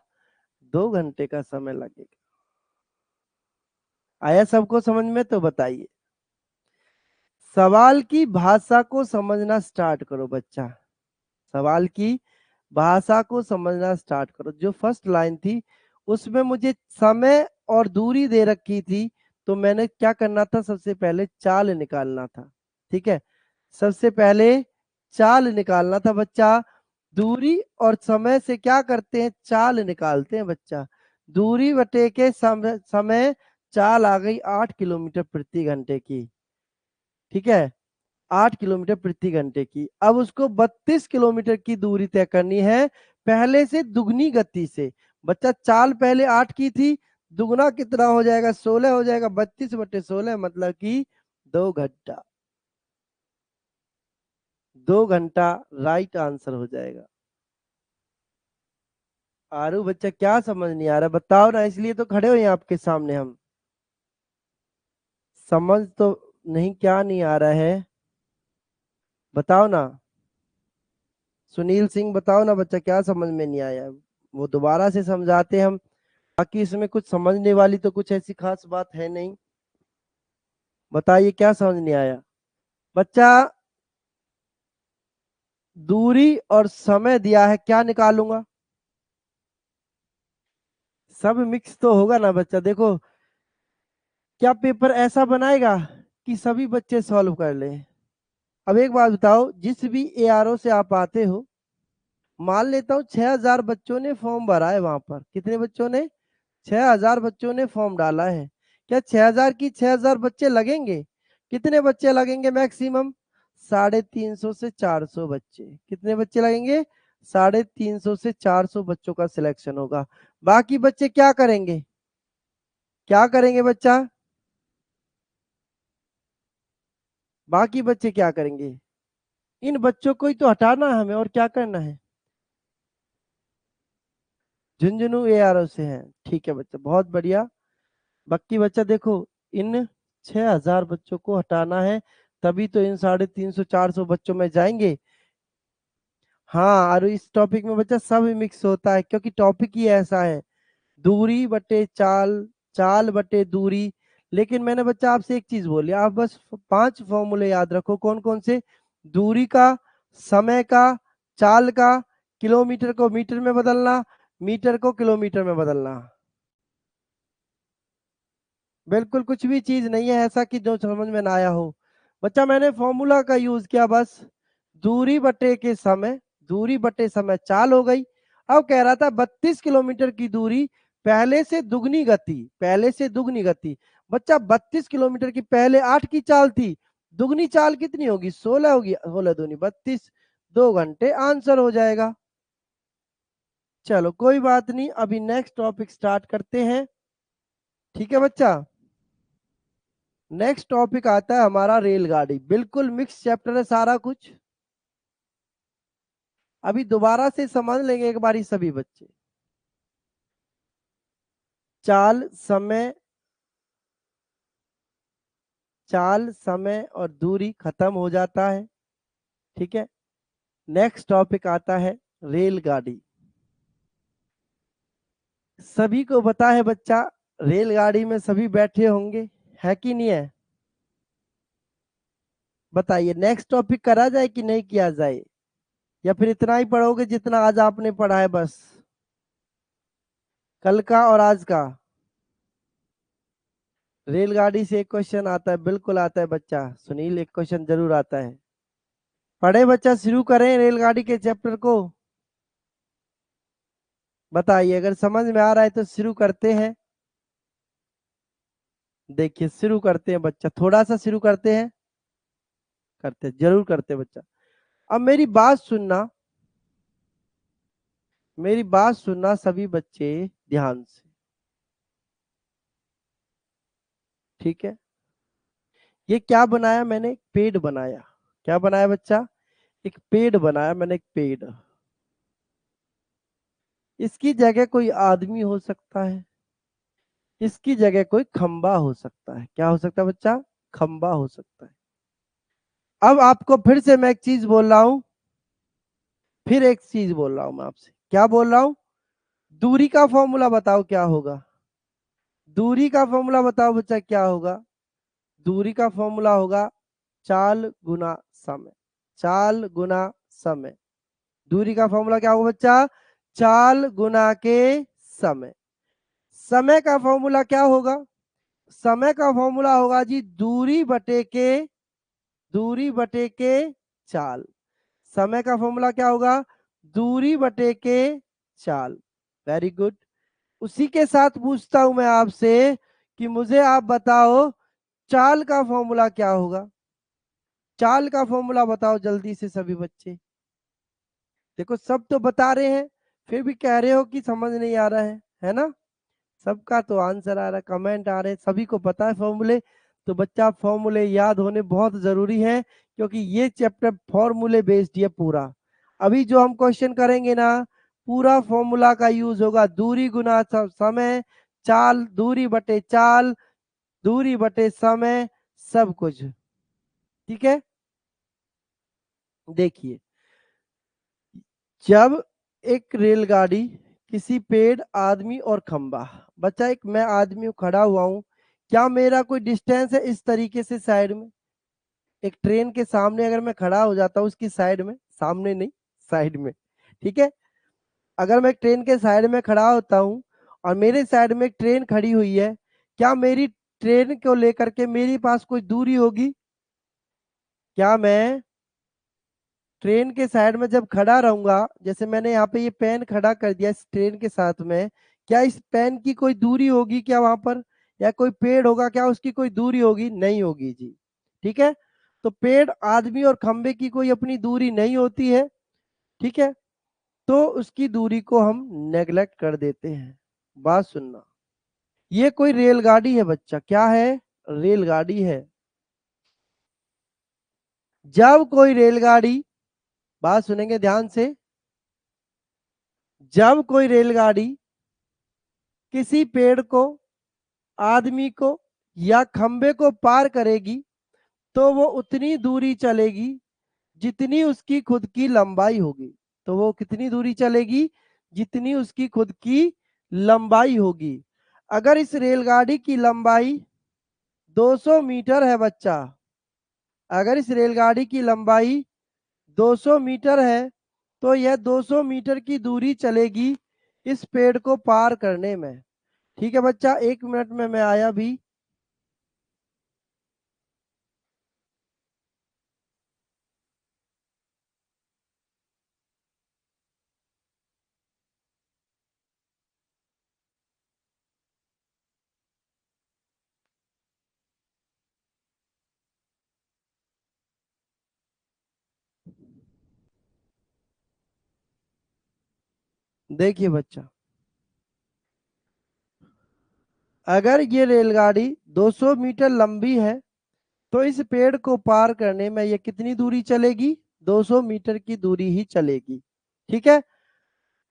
2 घंटे का समय लगेगा। आया सबको समझ में? तो बताइए। सवाल की भाषा को समझना स्टार्ट करो बच्चा, सवाल की भाषा को समझना स्टार्ट करो। जो फर्स्ट लाइन थी उसमें मुझे समय और दूरी दे रखी थी, तो मैंने क्या करना था? सबसे पहले चाल निकालना था। ठीक है, सबसे पहले चाल निकालना था बच्चा। दूरी और समय से क्या करते हैं? चाल निकालते हैं बच्चा। दूरी बटे के समय, चाल आ गई 8 किलोमीटर प्रति घंटे की। ठीक है, 8 किलोमीटर प्रति घंटे की। अब उसको 32 किलोमीटर की दूरी तय करनी है पहले से दुगनी गति से। बच्चा चाल पहले 8 की थी, दुगना कितना हो जाएगा? 16 हो जाएगा। 32/16 मतलब कि 2 घंटा। 2 घंटा राइट आंसर हो जाएगा। आरू बच्चा क्या समझ नहीं आ रहा बताओ ना, इसलिए तो खड़े हुए हैं आपके सामने हम। समझ तो नहीं, क्या नहीं आ रहा है बताओ ना। सुनील सिंह बताओ ना बच्चा, क्या समझ में नहीं आया? वो दोबारा से समझाते हम। बाकी इसमें कुछ समझने वाली तो कुछ ऐसी खास बात है नहीं। बताइए क्या समझ नहीं आया बच्चा? दूरी और समय दिया है, क्या निकालूंगा? सब मिक्स तो होगा ना बच्चा। देखो, क्या पेपर ऐसा बनाएगा कि सभी बच्चे सॉल्व कर ले? अब एक बात बताओ, जिस भी ARO से आप आते हो, मान लेता हूँ 6000 बच्चों ने फॉर्म भरा है, वहां पर कितने बच्चों ने, 6000 बच्चों ने फॉर्म डाला है। क्या 6000 की 6000 बच्चे लगेंगे? कितने बच्चे लगेंगे मैक्सिमम? 350 से 400 बच्चे। कितने बच्चे लगेंगे? 350 से 400 बच्चों का सिलेक्शन होगा। बाकी बच्चे क्या करेंगे? क्या करेंगे बच्चा? बाकी बच्चे क्या करेंगे? इन बच्चों को ही तो हटाना है हमें, और क्या करना है? झुंझुनू ARO से हैं, ठीक है बच्चा, बहुत बढ़िया। बाकी बच्चा देखो, इन 6000 बच्चों को हटाना है, तभी तो इन 350 400 बच्चों में जाएंगे। हाँ, और इस टॉपिक में बच्चा सब मिक्स होता है, क्योंकि टॉपिक ही ऐसा है, दूरी बटे चाल, चाल बटे दूरी। लेकिन मैंने बच्चा आपसे एक चीज बोली, आप बस 5 फॉर्मूले याद रखो। कौन कौन से? दूरी का, समय का, चाल का, किलोमीटर को मीटर में बदलना, मीटर को किलोमीटर में बदलना। बिल्कुल कुछ भी चीज नहीं है ऐसा कि जो समझ में ना आया हो। बच्चा मैंने फॉर्मूला का यूज किया बस, दूरी बटे के समय, दूरी बटे समय चाल हो गई। अब कह रहा था 32 किलोमीटर की दूरी, पहले से दुगनी गति, पहले से दुगनी गति। बच्चा 32 किलोमीटर की पहले 8 की चाल थी, दुगनी चाल कितनी होगी? 16 होगी, 16 दूनी 32, 2 घंटे आंसर हो जाएगा। चलो कोई बात नहीं, अभी नेक्स्ट टॉपिक स्टार्ट करते हैं, ठीक है बच्चा। नेक्स्ट टॉपिक आता है हमारा रेलगाड़ी। बिल्कुल मिक्स चैप्टर है सारा कुछ, अभी दोबारा से समझ लेंगे एक बारी सभी बच्चे। चाल, समय, चाल, समय और दूरी खत्म हो जाता है, ठीक है। नेक्स्ट टॉपिक आता है रेलगाड़ी। सभी को पता है बच्चा, रेलगाड़ी में सभी बैठे होंगे, है कि नहीं है? बताइए, नेक्स्ट टॉपिक करा जाए कि नहीं किया जाए, या फिर इतना ही पढ़ोगे जितना आज आपने पढ़ा है बस? कल का और आज का रेलगाड़ी से एक क्वेश्चन आता है, बिल्कुल आता है बच्चा, सुनील एक क्वेश्चन जरूर आता है। पढ़े बच्चा, शुरू करें रेलगाड़ी के चैप्टर को? बताइए, अगर समझ में आ रहा है तो शुरू करते हैं। देखिए शुरू करते हैं बच्चा, थोड़ा सा शुरू करते हैं, करते जरूर करते हैं बच्चा। अब मेरी बात सुनना, मेरी बात सुनना सभी बच्चे ध्यान से, ठीक है। ये क्या बनाया मैंने? एक पेड़ बनाया। क्या बनाया बच्चा? एक पेड़ बनाया मैंने, एक पेड़। इसकी जगह कोई आदमी हो सकता है, इसकी जगह कोई खंबा हो सकता है। क्या हो सकता है बच्चा? खंबा हो सकता है। अब आपको फिर से मैं एक चीज बोल रहा हूं, फिर एक चीज बोल रहा हूं मैं आपसे। क्या बोल रहा हूं? दूरी का फॉर्मूला बताओ क्या होगा? दूरी का फॉर्मूला बताओ बच्चा क्या होगा? दूरी का फॉर्मूला होगा चाल गुना समय, चाल गुना समय। दूरी का फॉर्मूला क्या होगा बच्चा? चाल गुना के समय। समय का फॉर्मूला क्या होगा? समय का फॉर्मूला होगा जी दूरी बटे के, दूरी बटे के चाल। समय का फॉर्मूला क्या होगा? दूरी बटे के चाल। Very good. उसी के साथ पूछता हूं मैं आपसे कि मुझे आप बताओ चाल का फॉर्मूला क्या होगा? चाल का फॉर्मूला बताओ जल्दी से सभी बच्चे। देखो सब तो बता रहे हैं, फिर भी कह रहे हो कि समझ नहीं आ रहा है ना? सबका तो आंसर आ रहा है, कमेंट आ रहे हैं, सभी को पता है फॉर्मूले। तो बच्चा फॉर्मूले याद होने बहुत जरूरी है, क्योंकि ये चैप्टर फॉर्मूले बेस्ड है पूरा। अभी जो हम क्वेश्चन करेंगे ना, पूरा फॉर्मूला का यूज होगा। दूरी गुना समय, चाल, दूरी बटे चाल, दूरी बटे समय, सब कुछ, ठीक है। देखिए, जब एक रेलगाड़ी, किसी पेड़, आदमी और खंबा। बच्चा एक मैं आदमी खड़ा हुआ हूं, क्या मेरा कोई डिस्टेंस है इस तरीके से साइड में? एक ट्रेन के सामने अगर मैं खड़ा हो जाता हूँ, उसकी साइड में, सामने नहीं साइड में, ठीक है। अगर मैं ट्रेन के साइड में खड़ा होता हूँ और मेरे साइड में एक ट्रेन खड़ी हुई है, क्या मेरी ट्रेन को लेकर के मेरे पास कोई दूरी होगी? क्या मैं ट्रेन के साइड में जब खड़ा रहूंगा, जैसे मैंने यहाँ पे ये पेन खड़ा कर दिया इस ट्रेन के साथ में, क्या इस पेन की कोई दूरी होगी क्या वहां पर, या कोई पेड़ होगा क्या उसकी कोई दूरी होगी? नहीं होगी जी। ठीक है, तो पेड़, आदमी और खंबे की कोई अपनी दूरी नहीं होती है। ठीक है, तो उसकी दूरी को हम नेग्लेक्ट कर देते हैं। बात सुनना, ये कोई रेलगाड़ी है बच्चा, क्या है? रेलगाड़ी है। जब कोई रेलगाड़ी, बात सुनेंगे ध्यान से, जब कोई रेलगाड़ी किसी पेड़ को, आदमी को या खंबे को पार करेगी तो वो उतनी दूरी चलेगी जितनी उसकी खुद की लंबाई होगी। तो वो कितनी दूरी चलेगी? जितनी उसकी खुद की लंबाई होगी। अगर इस रेलगाड़ी की लंबाई 200 मीटर है बच्चा, अगर इस रेलगाड़ी की लंबाई 200 मीटर है तो यह 200 मीटर की दूरी चलेगी इस पेड़ को पार करने में। ठीक है बच्चा, 1 मिनट में मैं आया भी। देखिए बच्चा, अगर ये रेलगाड़ी 200 मीटर लंबी है तो इस पेड़ को पार करने में ये कितनी दूरी चलेगी? 200 मीटर की दूरी ही चलेगी। ठीक है,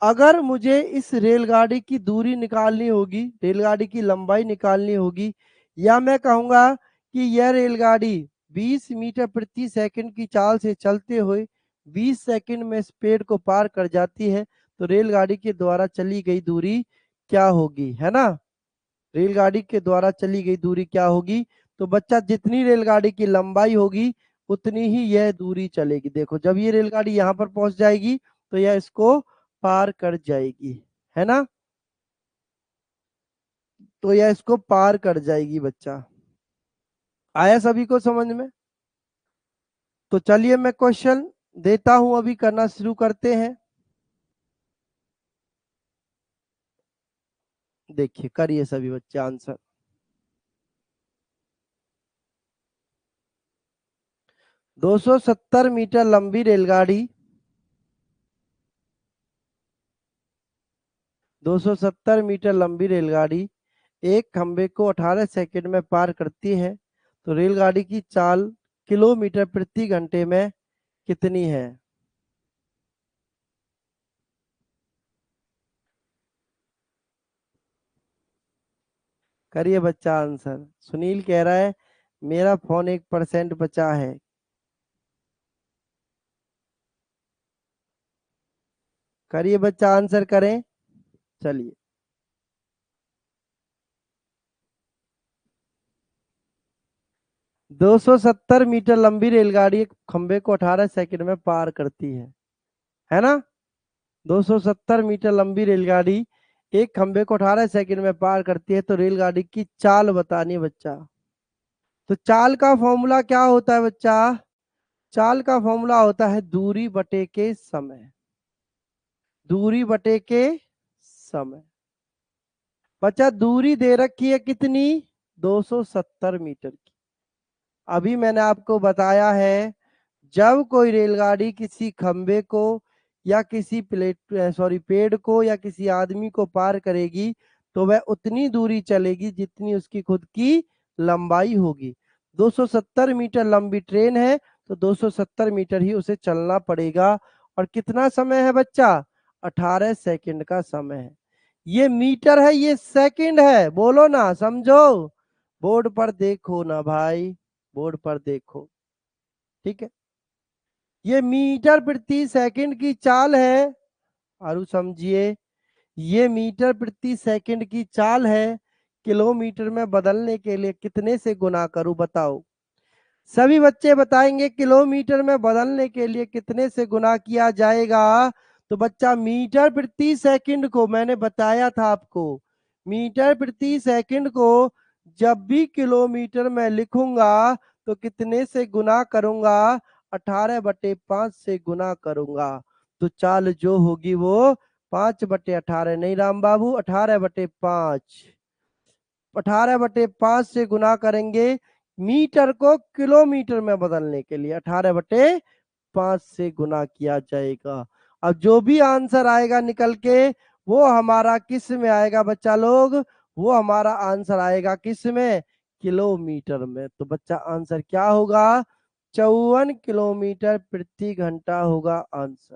अगर मुझे इस रेलगाड़ी की दूरी निकालनी होगी, रेलगाड़ी की लंबाई निकालनी होगी, या मैं कहूंगा कि यह रेलगाड़ी 20 मीटर प्रति सेकंड की चाल से चलते हुए 20 सेकंड में इस पेड़ को पार कर जाती है, तो रेलगाड़ी के द्वारा चली गई दूरी क्या होगी, है ना? रेलगाड़ी के द्वारा चली गई दूरी क्या होगी? तो बच्चा, जितनी रेलगाड़ी की लंबाई होगी उतनी ही यह दूरी चलेगी। देखो, जब ये रेलगाड़ी यहाँ पर पहुंच जाएगी तो यह इसको पार कर जाएगी, है ना? तो यह इसको पार कर जाएगी बच्चा। आया सभी को समझ में? तो चलिए मैं क्वेश्चन देता हूं, अभी करना शुरू करते हैं। देखिए, करिए सभी बच्चे आंसर। 270 मीटर लंबी रेलगाड़ी, 270 मीटर लंबी रेलगाड़ी एक खंबे को 18 सेकंड में पार करती है, तो रेलगाड़ी की चाल किलोमीटर प्रति घंटे में कितनी है? करिए बच्चा आंसर। सुनील कह रहा है मेरा फोन 1% बचा है। करिए बच्चा आंसर करें। चलिए, 270 मीटर लंबी रेलगाड़ी एक खंबे को 18 सेकंड में पार करती है ना? 270 मीटर लंबी रेलगाड़ी एक खंबे को 18 सेकंड में पार करती है, तो रेलगाड़ी की चाल बतानी है बच्चा। तो चाल का फॉर्मूला क्या होता है बच्चा? चाल का फॉर्मूला होता है दूरी बटे के समय। दूरी बटे के समय। बच्चा, दूरी दे रखी है कितनी? 270 मीटर की। अभी मैंने आपको बताया है, जब कोई रेलगाड़ी किसी खंबे को या किसी पेड़ को या किसी आदमी को पार करेगी तो वह उतनी दूरी चलेगी जितनी उसकी खुद की लंबाई होगी। 270 मीटर लंबी ट्रेन है तो 270 मीटर ही उसे चलना पड़ेगा। और कितना समय है बच्चा? 18 सेकंड का समय है। ये मीटर है, ये सेकंड है, बोलो ना, समझो। बोर्ड पर देखो ना भाई, बोर्ड पर देखो। ठीक है, ये मीटर प्रति सेकंड की चाल है। और समझिए, ये मीटर प्रति सेकंड की चाल है। किलोमीटर में बदलने के लिए कितने से गुना करूं, बताओ? सभी बच्चे बताएंगे किलोमीटर में बदलने के लिए कितने से गुना किया जाएगा। तो बच्चा, मीटर प्रति सेकंड को मैंने बताया था आपको, मीटर प्रति सेकंड को जब भी किलोमीटर में लिखूंगा तो कितने से गुना करूंगा? 18/5 से गुना करूंगा, तो चाल जो होगी वो 5/18 नहीं राम बाबू, 18/5। 18/5 से गुना करेंगे मीटर को किलोमीटर में बदलने के लिए, 18/5 से गुना किया जाएगा। अब जो भी आंसर आएगा निकल के वो हमारा किस में आएगा बच्चा लोग, वो हमारा आंसर आएगा किस में, किलोमीटर में। तो बच्चा आंसर क्या होगा, 54 किलोमीटर प्रति घंटा होगा आंसर।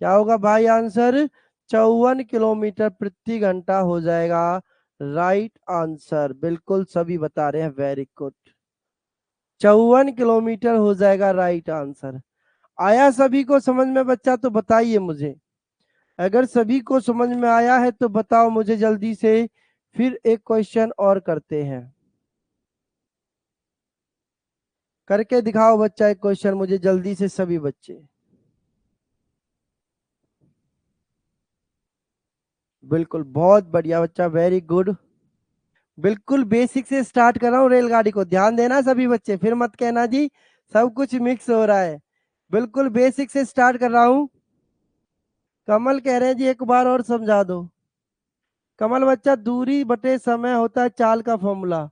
क्या होगा भाई आंसर, 54 किलोमीटर प्रति घंटा हो जाएगा राइट आंसर। बिल्कुल सभी बता रहे हैं, वेरी गुड, 54 किलोमीटर हो जाएगा राइट आंसर। आया सभी को समझ में बच्चा, तो बताइए मुझे, अगर सभी को समझ में आया है तो बताओ मुझे जल्दी से। फिर एक क्वेश्चन और करते हैं, करके दिखाओ बच्चा एक क्वेश्चन मुझे जल्दी से सभी बच्चे। बिल्कुल बहुत बढ़िया बच्चा, वेरी गुड। बिल्कुल बेसिक से स्टार्ट कर रहा हूँ रेलगाड़ी को, ध्यान देना सभी बच्चे, फिर मत कहना जी सब कुछ मिक्स हो रहा है। बिल्कुल बेसिक से स्टार्ट कर रहा हूँ। कमल कह रहे हैं जी एक बार और समझा दो। कमल बच्चा, दूरी बटे समय होता है चाल का फॉर्मूला।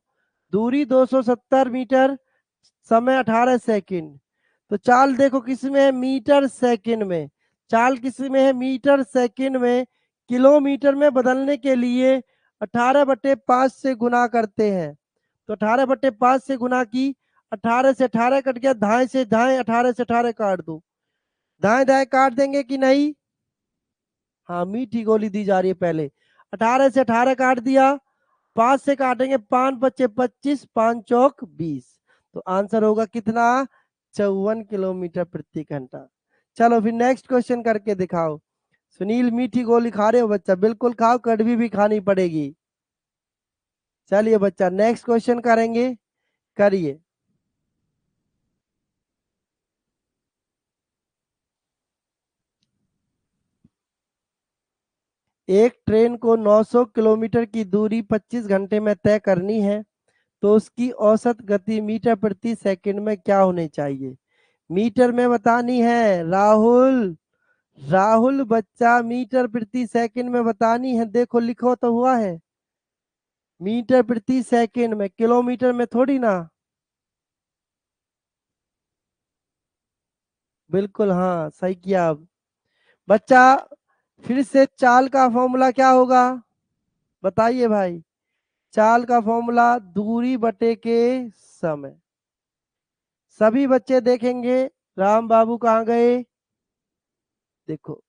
दूरी 270 मीटर, समय 18 सेकंड। तो चाल देखो किस में है, मीटर सेकंड में। चाल किस में है, मीटर सेकंड में। किलोमीटर में बदलने के लिए 18/5 से गुना करते हैं। तो 18/5 से गुना की, 18 से 18 कट गया, दाएं से दाएं 18 से 18 काट दो। दाएं दाएं काट देंगे कि नहीं, हाँ मीठी गोली दी जा रही है पहले। 18 से 18 काट दिया, 5 से काटेंगे, 5 बचे 25, 5 चौक 20। तो आंसर होगा कितना, 54 किलोमीटर प्रति घंटा। चलो फिर नेक्स्ट क्वेश्चन करके दिखाओ। सुनील मीठी गोली खा रहे हो बच्चा, बिल्कुल खाओ, कड़वी भी खानी पड़ेगी। चलिए बच्चा नेक्स्ट क्वेश्चन करेंगे, करिए। एक ट्रेन को 900 किलोमीटर की दूरी 25 घंटे में तय करनी है, तो उसकी औसत गति मीटर प्रति सेकंड में क्या होनी चाहिए। मीटर में बतानी है राहुल, राहुल बच्चा मीटर प्रति सेकंड में बतानी है, देखो लिखो तो हुआ है, मीटर प्रति सेकंड में, किलोमीटर में थोड़ी ना। बिल्कुल हाँ सही किया। अब बच्चा फिर से चाल का फॉर्मूला क्या होगा, बताइए भाई। चाल का फॉर्मूला दूरी बटे के समय। सभी बच्चे देखेंगे, राम बाबू कहाँ गए, देखो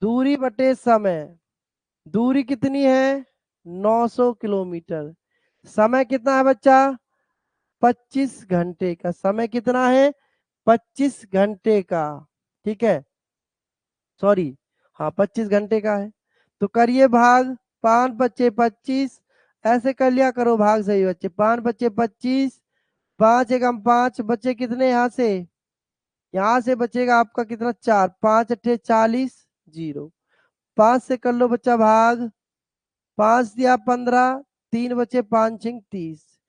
दूरी बटे समय। दूरी कितनी है, 900 किलोमीटर। समय कितना है बच्चा, 25 घंटे का। समय कितना है, 25 घंटे का, ठीक है, सॉरी, हाँ 25 घंटे का है। तो करिए भाग, 5 बच्चे 25, ऐसे कर लिया करो भाग सही बच्चे, 5 बच्चे 25, 5 एकम 5 बच्चे कितने, यहाँ से बचेगा आपका कितना, 4, 5 अट्ठे 40, 0। 5 से कर लो बच्चा भाग, 5 दिया 15, 3 बचे 5 छिंग 30।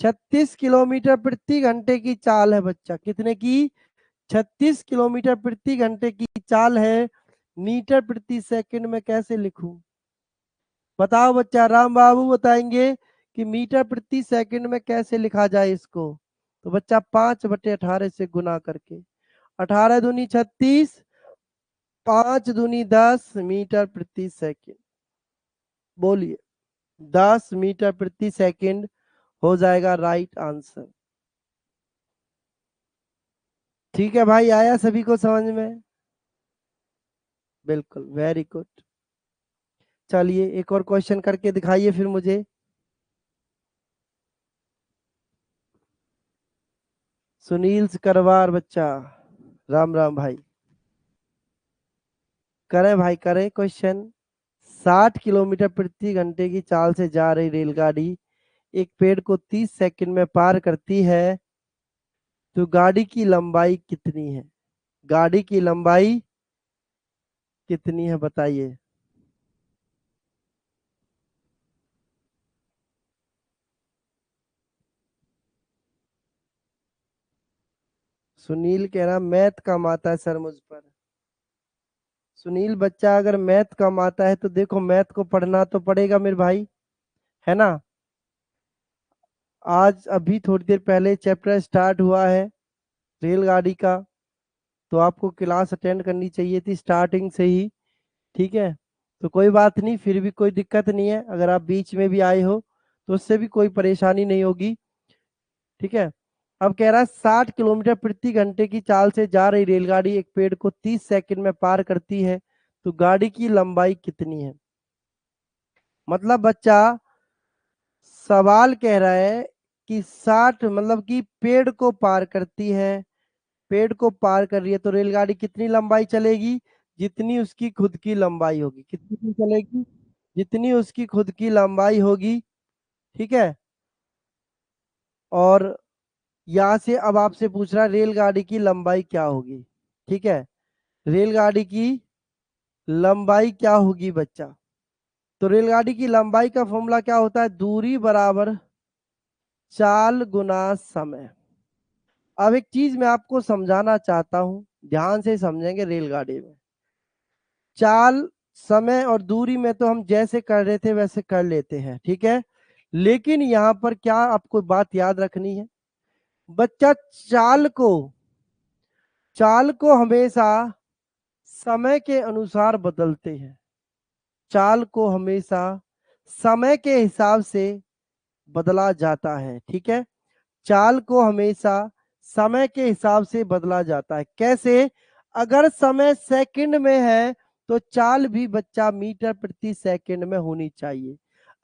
36 किलोमीटर प्रति घंटे की चाल है बच्चा, कितने की, 36 किलोमीटर प्रति घंटे की चाल है। मीटर प्रति सेकंड में कैसे लिखूं, बताओ बच्चा, राम बाबू बताएंगे कि मीटर प्रति सेकंड में कैसे लिखा जाए इसको। तो बच्चा 5/18 से गुना करके, 18 दूनी 36, 5 दूनी 10 मीटर प्रति सेकंड। बोलिए, 10 मीटर प्रति सेकंड हो जाएगा राइट आंसर। ठीक है भाई, आया सभी को समझ में, बिल्कुल वेरी गुड। चलिए एक और क्वेश्चन करके दिखाइए फिर मुझे। सुनील करवार बच्चा, राम राम भाई, करें भाई करें क्वेश्चन। 60 किलोमीटर प्रति घंटे की चाल से जा रही रेलगाड़ी एक पेड़ को 30 सेकंड में पार करती है, तो गाड़ी की लंबाई कितनी है, गाड़ी की लंबाई कितनी है बताइए। सुनील कह रहा मैथ कम आता है सर मुझ पर। सुनील बच्चा अगर मैथ कम आता है तो देखो मैथ को पढ़ना तो पड़ेगा मेरे भाई, है ना। आज अभी थोड़ी देर पहले चैप्टर स्टार्ट हुआ है रेलगाड़ी का, तो आपको क्लास अटेंड करनी चाहिए थी स्टार्टिंग से ही, ठीक है। तो कोई बात नहीं, फिर भी कोई दिक्कत नहीं है, अगर आप बीच में भी आए हो तो उससे भी कोई परेशानी नहीं होगी, ठीक है। अब कह रहा है 60 किलोमीटर प्रति घंटे की चाल से जा रही रेलगाड़ी एक पेड़ को 30 सेकंड में पार करती है, तो गाड़ी की लंबाई कितनी है। मतलब बच्चा सवाल कह रहा है कि 60 मतलब कि पेड़ को पार करती है, पेड़ को पार कर रही है तो रेलगाड़ी कितनी लंबाई चलेगी, जितनी उसकी खुद की लंबाई होगी। कितनी की चलेगी, जितनी उसकी खुद की लंबाई होगी, ठीक है। और यहाँ से अब आपसे पूछ रहा है रेलगाड़ी की लंबाई क्या होगी, ठीक है। रेलगाड़ी की लंबाई क्या होगी बच्चा, तो रेलगाड़ी की लंबाई का फॉर्मूला क्या होता है, दूरी बराबर चाल गुना समय। अब एक चीज मैं आपको समझाना चाहता हूं, ध्यान से समझेंगे। रेलगाड़ी में चाल, समय और दूरी में तो हम जैसे कर रहे थे वैसे कर लेते हैं, ठीक है। लेकिन यहाँ पर क्या आपको बात याद रखनी है बच्चा, चाल को हमेशा समय के अनुसार बदलते हैं। चाल को हमेशा समय के हिसाब से बदला जाता है, ठीक है। चाल को हमेशा समय के हिसाब से बदला जाता है। कैसे, अगर समय सेकंड में है तो चाल भी बच्चा मीटर प्रति सेकंड में होनी चाहिए।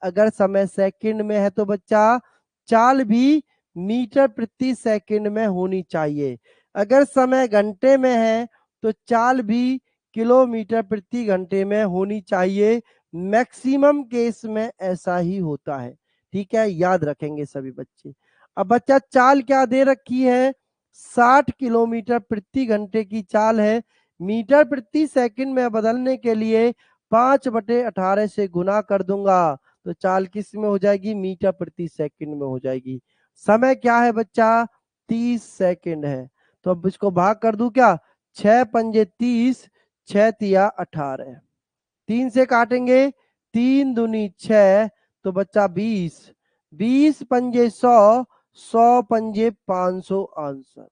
अगर समय सेकंड में है तो बच्चा चाल भी मीटर प्रति सेकंड में होनी चाहिए। अगर समय घंटे में है तो चाल भी किलोमीटर प्रति घंटे में होनी चाहिए। मैक्सिमम केस में ऐसा ही होता है, ठीक है, याद रखेंगे सभी बच्चे। अब बच्चा चाल क्या दे रखी है, 60 किलोमीटर प्रति घंटे की चाल है। मीटर प्रति सेकंड में बदलने के लिए 5/18 से गुना कर दूंगा, तो चाल किस में हो जाएगी, मीटर प्रति सेकंड में हो जाएगी। समय क्या है बच्चा, 30 सेकंड है। तो अब इसको भाग कर दूं क्या, 6 पंजे 30, 6 तिया 18, 3 से काटेंगे, 3 दूनी 6, तो बच्चा 20, 20 पंजे 100, 100 पंजे 500, आंसर।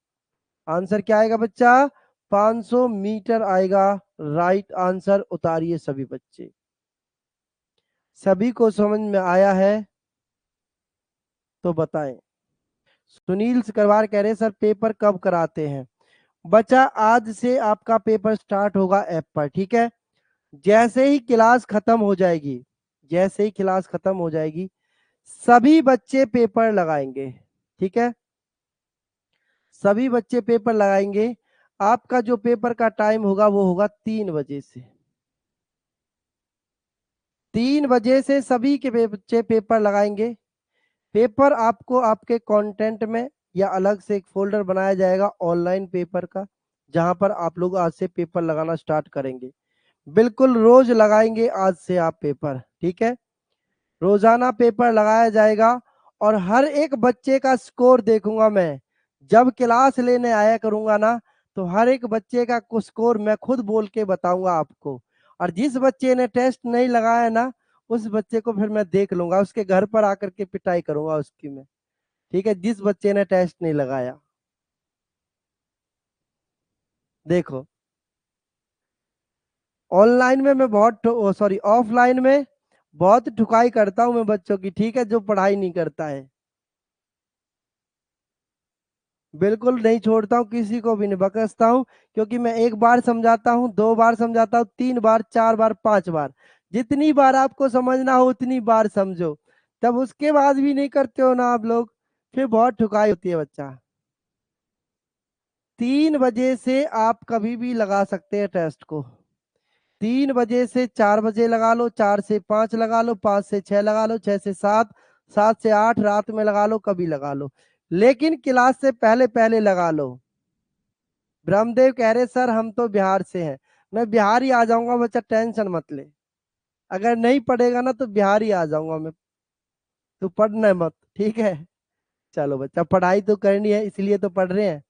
आंसर क्या आएगा बच्चा, 500 मीटर आएगा। Right answer. उतारिए सभी बच्चे। सभी को समझ में आया है तो बताएं। सुनील सिकरवार कह रहे सर पेपर कब कराते हैं। बच्चा आज से आपका पेपर स्टार्ट होगा ऐप पर, ठीक है। जैसे ही क्लास खत्म हो जाएगी, जैसे ही क्लास खत्म हो जाएगी सभी बच्चे पेपर लगाएंगे, ठीक है। सभी बच्चे पेपर लगाएंगे। आपका जो पेपर का टाइम होगा वो होगा 3 बजे से। 3 बजे से सभी के बच्चे पेपर लगाएंगे। पेपर आपको आपके कंटेंट में या अलग से एक फोल्डर बनाया जाएगा ऑनलाइन पेपर का, जहां पर आप लोग आज से पेपर लगाना स्टार्ट करेंगे। बिल्कुल रोज लगाएंगे आज से आप पेपर, ठीक है। रोजाना पेपर लगाया जाएगा और हर एक बच्चे का स्कोर देखूंगा मैं। जब क्लास लेने आया करूंगा ना, तो हर एक बच्चे का स्कोर मैं खुद बोल के बताऊंगा आपको। और जिस बच्चे ने टेस्ट नहीं लगाया ना, उस बच्चे को फिर मैं देख लूंगा, उसके घर पर आकर के पिटाई करूंगा उसकी मैं, ठीक है, जिस बच्चे ने टेस्ट नहीं लगाया। देखो ऑनलाइन में मैं बहुत सॉरी ऑफलाइन में बहुत ठुकाई करता हूं मैं बच्चों की, ठीक है, जो पढ़ाई नहीं करता है। बिल्कुल नहीं छोड़ता हूँ, किसी को भी नहीं बकसता हूँ। क्योंकि मैं एक बार समझाता हूँ, 2 बार समझाता हूँ, 3 बार, 4 बार, 5 बार, जितनी बार आपको समझना हो उतनी बार समझो। तब उसके बाद भी नहीं करते हो ना आप लोग, फिर बहुत ठुकाई होती है बच्चा। 3 बजे से आप कभी भी लगा सकते हैं टेस्ट को। 3 बजे से 4 बजे लगा लो, 4 से 5 लगा लो, 5 से 6 लगा लो, 6 से 7, 7 से 8 रात में लगा लो, कभी लगा लो, लेकिन क्लास से पहले पहले लगा लो। ब्रह्मदेव कह रहे सर हम तो बिहार से हैं। मैं बिहार ही आ जाऊंगा बच्चा, टेंशन मत ले। अगर नहीं पढ़ेगा ना तो बिहार ही आ जाऊंगा मैं, तू पढ़ना मत, ठीक है। चलो बच्चा, पढ़ाई तो करनी है इसलिए तो पढ़ रहे हैं।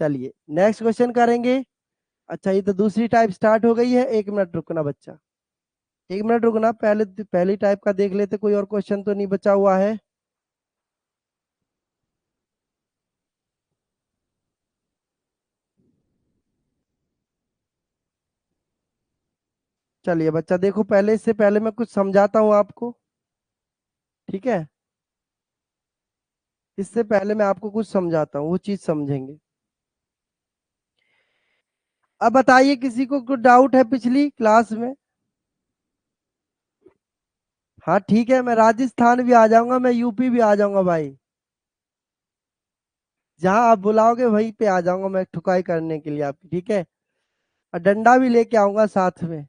चलिए नेक्स्ट क्वेश्चन करेंगे। अच्छा ये तो दूसरी टाइप स्टार्ट हो गई है, 1 मिनट रुकना बच्चा, 1 मिनट रुकना, पहली टाइप का देख लेते, कोई और क्वेश्चन तो नहीं बचा हुआ है। चलिए बच्चा देखो, पहले इससे पहले मैं कुछ समझाता हूँ आपको, ठीक है, इससे पहले मैं आपको कुछ समझाता हूँ, वो चीज समझेंगे। अब बताइए किसी को कुछ डाउट है पिछली क्लास में? हाँ ठीक है, मैं राजस्थान भी आ जाऊंगा, मैं यूपी भी आ जाऊंगा भाई, जहां आप बुलाओगे वहीं पे आ जाऊंगा मैं ठुकाई करने के लिए आपकी, ठीक है, और डंडा भी लेके आऊंगा साथ में।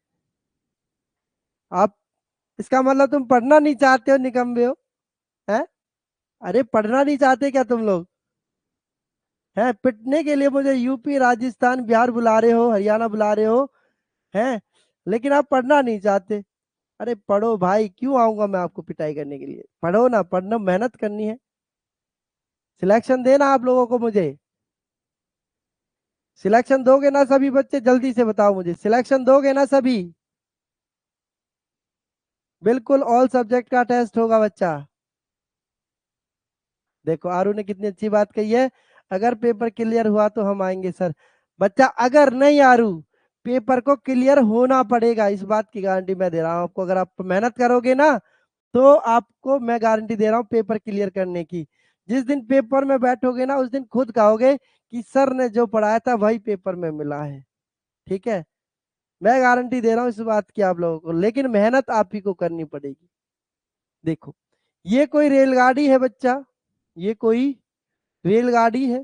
आप, इसका मतलब तुम पढ़ना नहीं चाहते हो, निकम्मे हो, हैं? अरे पढ़ना नहीं चाहते क्या तुम लोग? हैं पिटने के लिए मुझे यूपी राजस्थान बिहार बुला रहे हो, हरियाणा बुला रहे हो, हैं, लेकिन आप पढ़ना नहीं चाहते। अरे पढ़ो भाई, क्यों आऊंगा मैं आपको पिटाई करने के लिए? पढ़ो ना, पढ़ना, मेहनत करनी है। सिलेक्शन देना आप लोगों को मुझे, सिलेक्शन दोगे ना सभी बच्चे? जल्दी से बताओ मुझे, सिलेक्शन दोगे ना सभी? बिल्कुल, ऑल सब्जेक्ट का टेस्ट होगा बच्चा। देखो आरू ने कितनी अच्छी बात कही है, अगर पेपर क्लियर हुआ तो हम आएंगे सर। बच्चा अगर नहीं आरू, पेपर को क्लियर होना पड़ेगा, इस बात की गारंटी मैं दे रहा हूं आपको। अगर आप मेहनत करोगे ना तो आपको मैं गारंटी दे रहा हूँ पेपर क्लियर करने की। जिस दिन पेपर में बैठोगे ना उस दिन खुद कहोगे कि सर ने जो पढ़ाया था वही पेपर में मिला है, ठीक है, मैं गारंटी दे रहा हूँ इस बात की आप लोगों को, लेकिन मेहनत आप ही को करनी पड़ेगी। देखो ये कोई रेलगाड़ी है बच्चा, ये कोई रेलगाड़ी है,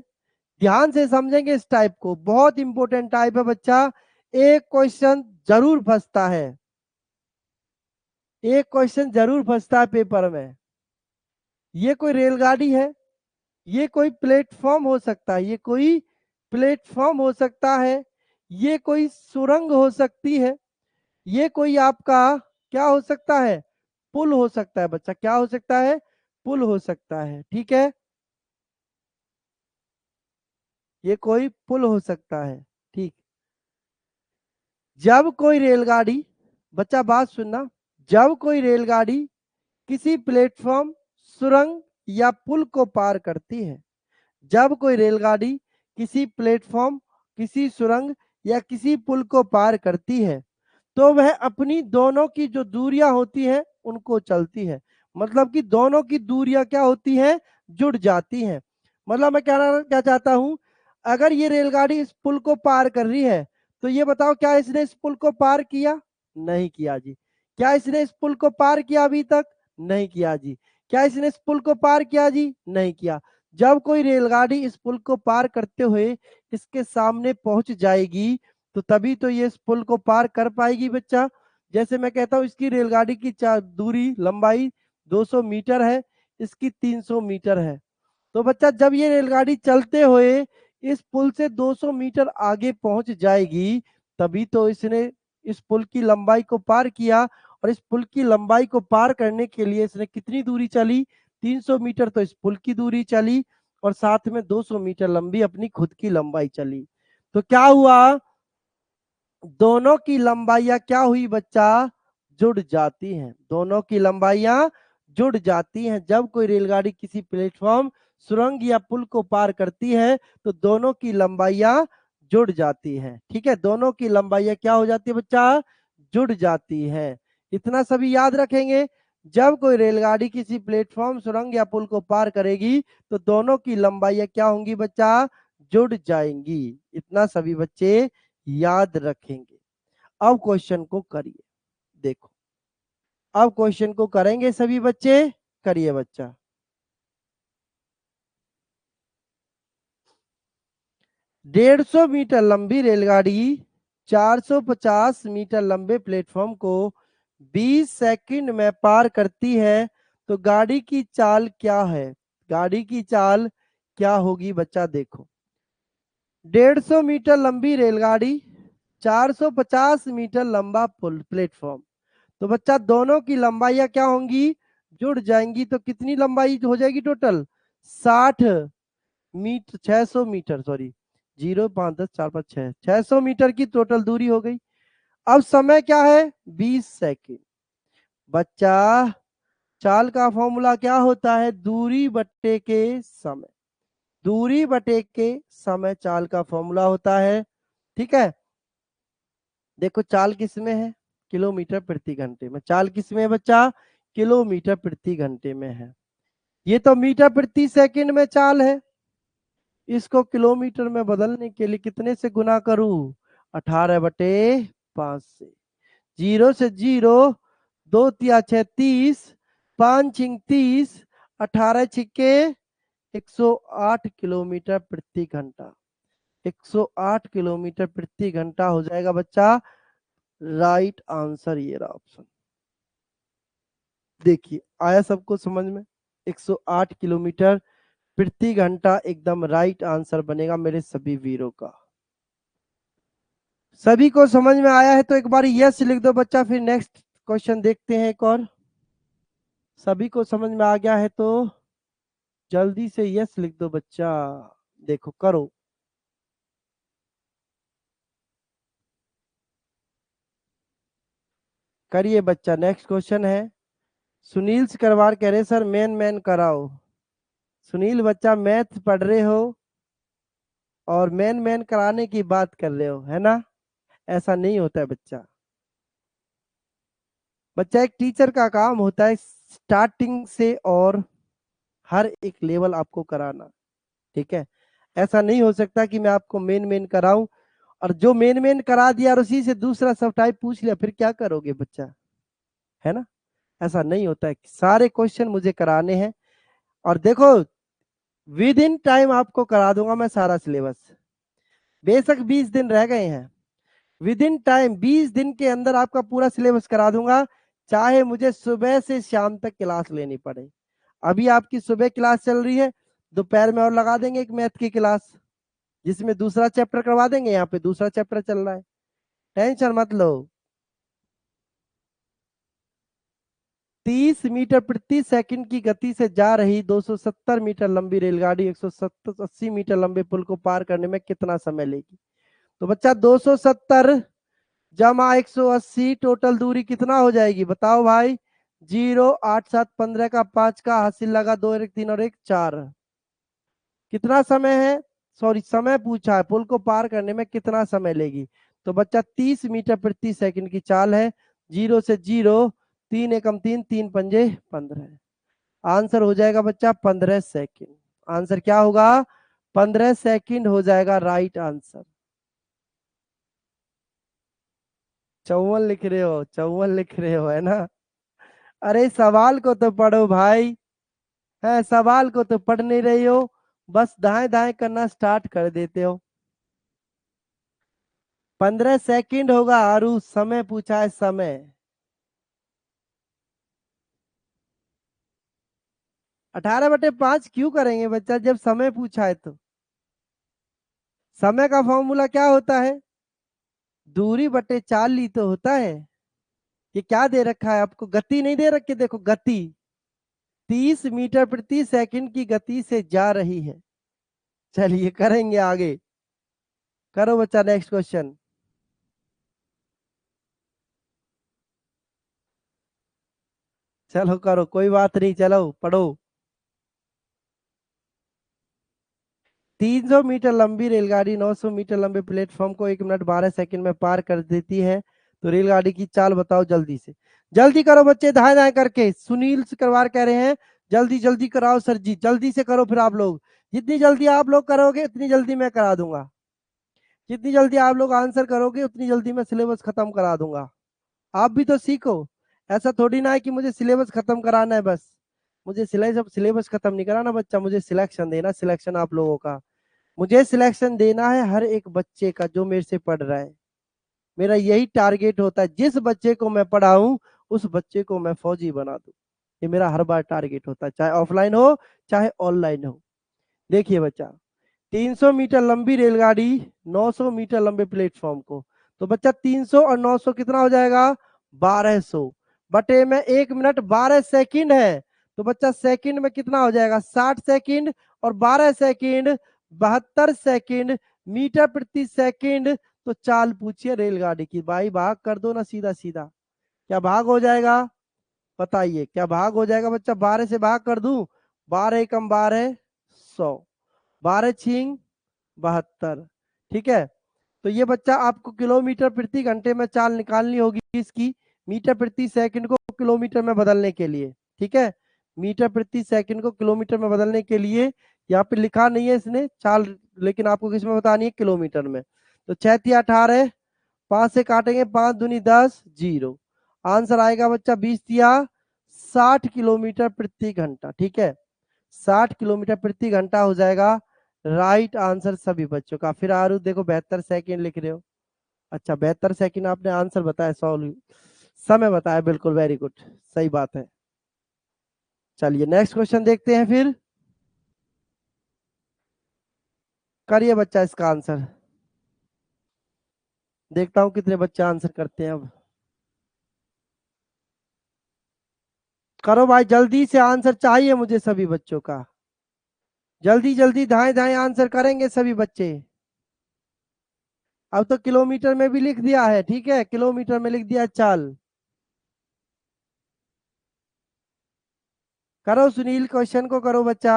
ध्यान से समझेंगे इस टाइप को, बहुत इंपॉर्टेंट टाइप है बच्चा, एक क्वेश्चन जरूर फंसता है, एक क्वेश्चन जरूर फंसता है पेपर में। ये कोई रेलगाड़ी है, ये कोई प्लेटफॉर्म हो सकता है, ये कोई प्लेटफॉर्म हो सकता है, ये कोई सुरंग हो सकती है, ये कोई आपका क्या हो सकता है? पुल हो सकता है बच्चा, क्या हो सकता है? पुल हो सकता है, ठीक है, ये कोई पुल हो सकता है, ठीक। जब कोई रेलगाड़ी, बच्चा बात सुनना, जब कोई रेलगाड़ी किसी प्लेटफॉर्म, सुरंग या पुल को पार करती है, जब कोई रेलगाड़ी किसी प्लेटफॉर्म, किसी सुरंग या किसी पुल को पार करती है तो वह अपनी दोनों की जो दूरियां होती हैं उनको चलती है। मतलब कि दोनों की दूरियां क्या होती हैं? जुड़ जाती हैं। मतलब मैं क्या चाहता हूं, अगर ये रेलगाड़ी इस पुल को पार कर रही है तो ये बताओ क्या इसने इस पुल को पार किया? नहीं किया जी। क्या इसने इस पुल को पार किया अभी तक? नहीं किया जी। क्या इसने इस पुल को पार किया जी? नहीं किया। जब कोई रेलगाड़ी इस पुल को पार करते हुए इसके सामने पहुंच जाएगी तो तभी तो ये इस पुल को पार कर पाएगी बच्चा। जैसे मैं कहता हूँ इसकी रेलगाड़ी की दूरी, लंबाई 200 मीटर है, इसकी 300 मीटर है, तो बच्चा जब ये रेलगाड़ी चलते हुए इस पुल से 200 मीटर आगे पहुंच जाएगी तभी तो इसने इस पुल की लंबाई को पार किया। और इस पुल की लंबाई को पार करने के लिए इसने कितनी दूरी चली? 300 मीटर तो इस पुल की दूरी चली और साथ में 200 मीटर लंबी अपनी खुद की लंबाई चली। तो क्या हुआ? दोनों की लंबाइयां क्या हुई बच्चा? जुड़ जाती हैं। दोनों की लंबाइयां जुड़ जाती हैं। जब कोई रेलगाड़ी किसी प्लेटफॉर्म, सुरंग या पुल को पार करती है तो दोनों की लंबाइयां जुड़ जाती हैं, ठीक है, दोनों की लंबाइयां क्या हो जाती है बच्चा? जुड़ जाती है। इतना सभी याद रखेंगे। जब कोई रेलगाड़ी किसी प्लेटफॉर्म, सुरंग या पुल को पार करेगी तो दोनों की लंबाइयां क्या होंगी बच्चा? जुड़ जाएंगी। इतना सभी बच्चे याद रखेंगे। अब क्वेश्चन को करिए, देखो अब क्वेश्चन को करेंगे सभी बच्चे, करिए बच्चा। डेढ़ सौ मीटर लंबी रेलगाड़ी 450 मीटर लंबे प्लेटफॉर्म को 20 सेकंड में पार करती है तो गाड़ी की चाल क्या है? गाड़ी की चाल क्या होगी बच्चा? देखो 150 मीटर लंबी रेलगाड़ी, 450 मीटर लंबा पुल प्लेटफॉर्म, तो बच्चा दोनों की लंबाइयां क्या होंगी? जुड़ जाएंगी। तो कितनी लंबाई हो जाएगी total? 60 meter, 600 meter, sorry, 0 5 10 4 5 6 600 meter की टोटल दूरी हो गई। अब समय क्या है 20 सेकंड। बच्चा चाल का फॉर्मूला क्या होता है दूरी बटे के समय। दूरी बटे के समय चाल का फॉर्मूला होता है। ठीक है, देखो चाल किस में है किलोमीटर प्रति घंटे में। चाल किस में है बच्चा किलोमीटर प्रति घंटे में है। ये तो मीटर प्रति सेकंड में चाल है। इसको किलोमीटर में बदलने के लिए कितने से गुना करूं 18/5 से। 0 से 0 2 तिया 6 30 5 छिंग 30 18 छिक्के 108 किलोमीटर प्रति घंटा। 108 किलोमीटर प्रति घंटा हो जाएगा बच्चा राइट आंसर। ये रहा ऑप्शन। देखिए आया सबको समझ में 108 किलोमीटर प्रति घंटा एकदम राइट आंसर बनेगा मेरे सभी वीरों का। सभी को समझ में आया है तो एक बार यस लिख दो बच्चा, फिर नेक्स्ट क्वेश्चन देखते हैं एक और। सभी को समझ में आ गया है तो जल्दी से यस लिख दो बच्चा। देखो करो। करिए बच्चा। नेक्स्ट क्वेश्चन है सुनील सिकरवार कह रहे सर मैन मैन कराओ। सुनील बच्चा मैथ पढ़ रहे हो और मैन मैन कराने की बात कर रहे हो है ना। ऐसा नहीं होता है बच्चा। बच्चा एक टीचर का काम होता है स्टार्टिंग से और हर एक लेवल आपको कराना। ठीक है, ऐसा नहीं हो सकता कि मैं आपको मेन मेन कराऊं और जो मेन मेन करा दिया और उसी से दूसरा सब टाइप पूछ लिया फिर क्या करोगे बच्चा, है ना। ऐसा नहीं होता है, सारे क्वेश्चन मुझे कराने हैं और देखो विद इन टाइम आपको करा दूंगा मैं सारा सिलेबस। बेशक 20 दिन रह गए हैं, विद इन टाइम 20 दिन के अंदर आपका पूरा सिलेबस करा दूंगा, चाहे मुझे सुबह से शाम तक क्लास लेनी पड़े। अभी आपकी सुबह क्लास चल रही है, दोपहर में और लगा देंगे एक मैथ की क्लास जिसमें दूसरा चैप्टर करवा देंगे। यहाँ पे दूसरा चैप्टर चल रहा है, टेंशन मत लो। 30 मीटर प्रति सेकंड की गति से जा रही 270 मीटर लंबी रेलगाड़ी 180 मीटर लंबे पुल को पार करने में कितना समय लेगी। तो बच्चा 270 जमा 180 टोटल दूरी कितना हो जाएगी बताओ भाई। 0 8 7 15 का 5 का हासिल लगा 2 1 3 और 1 4। कितना समय है, सॉरी समय पूछा है पुल को पार करने में कितना समय लेगी। तो बच्चा 30 मीटर प्रति सेकंड की चाल है। 0 से 0 3 एकम 3 3 पंजे 15। आंसर हो जाएगा बच्चा 15 सेकंड। आंसर क्या होगा 15 सेकंड हो जाएगा राइट आंसर। 54 लिख रहे हो, 54 लिख रहे हो है ना। अरे सवाल को तो पढ़ो भाई, है सवाल को तो पढ़ नहीं रही हो, बस दाएं दाएं करना स्टार्ट कर देते हो। 15 सेकंड होगा आरू, समय पूछा है समय। 18/5 क्यों करेंगे बच्चा जब समय पूछा है तो। समय का फॉर्मूला क्या होता है दूरी बटे चाल ली तो होता है। ये क्या दे रखा है आपको, गति नहीं दे रखी, देखो गति 30 मीटर प्रति सेकंड की गति से जा रही है। चलिए करेंगे आगे, करो बच्चा नेक्स्ट क्वेश्चन। चलो करो कोई बात नहीं, चलो पढ़ो। 300 मीटर लंबी रेलगाड़ी 900 मीटर लंबे प्लेटफॉर्म को 1 मिनट 12 सेकंड में पार कर देती है, तो रेलगाड़ी की चाल बताओ जल्दी से। जल्दी करो बच्चे दाएं दाएं करके। सुनील सिकरवार कह रहे हैं जल्दी जल्दी कराओ सर जी, जल्दी से करो फिर आप लोग। जितनी जल्दी आप लोग करोगे उतनी जल्दी मैं करा दूंगा। जितनी जल्दी आप लोग आंसर करोगे उतनी जल्दी मैं सिलेबस खत्म करा दूंगा। आप भी तो सीखो, ऐसा थोड़ी ना है कि मुझे सिलेबस खत्म कराना है बस। मुझे सिलेबस खत्म नहीं कराना बच्चा, मुझे सिलेक्शन देना, सिलेक्शन आप लोगों का। मुझे सिलेक्शन देना है हर एक बच्चे का जो मेरे से पढ़ रहा है। मेरा यही टारगेट होता है, जिस बच्चे को मैं पढ़ाऊं उस बच्चे को मैं फौजी बना दूं। ये मेरा हर बार टारगेट होता है, चाहे ऑफलाइन हो चाहे ऑनलाइन हो। देखिए बच्चा 300 मीटर लंबी रेलगाड़ी 900 मीटर लंबे प्लेटफॉर्म को, तो बच्चा 300 और 900 कितना हो जाएगा 1200 बटे में 1 मिनट 12 सेकंड है। तो बच्चा सेकंड में कितना हो जाएगा 60 सेकंड और 12 सेकंड 72 सेकंड मीटर प्रति सेकंड, तो चाल पूछिए रेलगाड़ी की। भाई भाग कर दो ना सीधा सीधा, क्या भाग हो जाएगा? बताइए क्या भाग हो जाएगा बच्चा? 12 से भाग कर दूं? 12 एकम 12, 100, 12 छिंग 72। ठीक है, तो ये बच्चा आपको किलोमीटर प्रति घंटे में चाल निकालनी होगी इसकी, मीटर प्रति सेकंड को किलोमीटर में बदलने के लिए। ठीक है, मीटर प्रति सेकंड को किलोमीटर में बदलने के लिए, यहाँ पे लिखा नहीं है इसने चाल, लेकिन आपको किस में बतानी है? किलोमीटर में। तो 6 18, 5 से काटेंगे 5 दूनी 10, 0। आंसर आएगा बच्चा 20 या 60 किलोमीटर प्रति घंटा। ठीक है, 60 किलोमीटर प्रति घंटा हो जाएगा राइट आंसर सभी बच्चों का। फिर आरू देखो 72 सेकंड लिख रहे हो। अच्छा 72 सेकंड आपने आंसर बताया, सॉल्व समय बताया, बिल्कुल वेरी गुड, सही बात है। चलिए नेक्स्ट क्वेश्चन देखते हैं फिर। करिए बच्चा इसका आंसर, देखता हूं कितने बच्चे आंसर करते हैं। अब करो भाई जल्दी से, आंसर चाहिए मुझे सभी बच्चों का, जल्दी जल्दी धाए धाए आंसर करेंगे सभी बच्चे। अब तो किलोमीटर में भी लिख दिया है, ठीक है, किलोमीटर में लिख दिया चाल। करो सुनील, क्वेश्चन को करो बच्चा।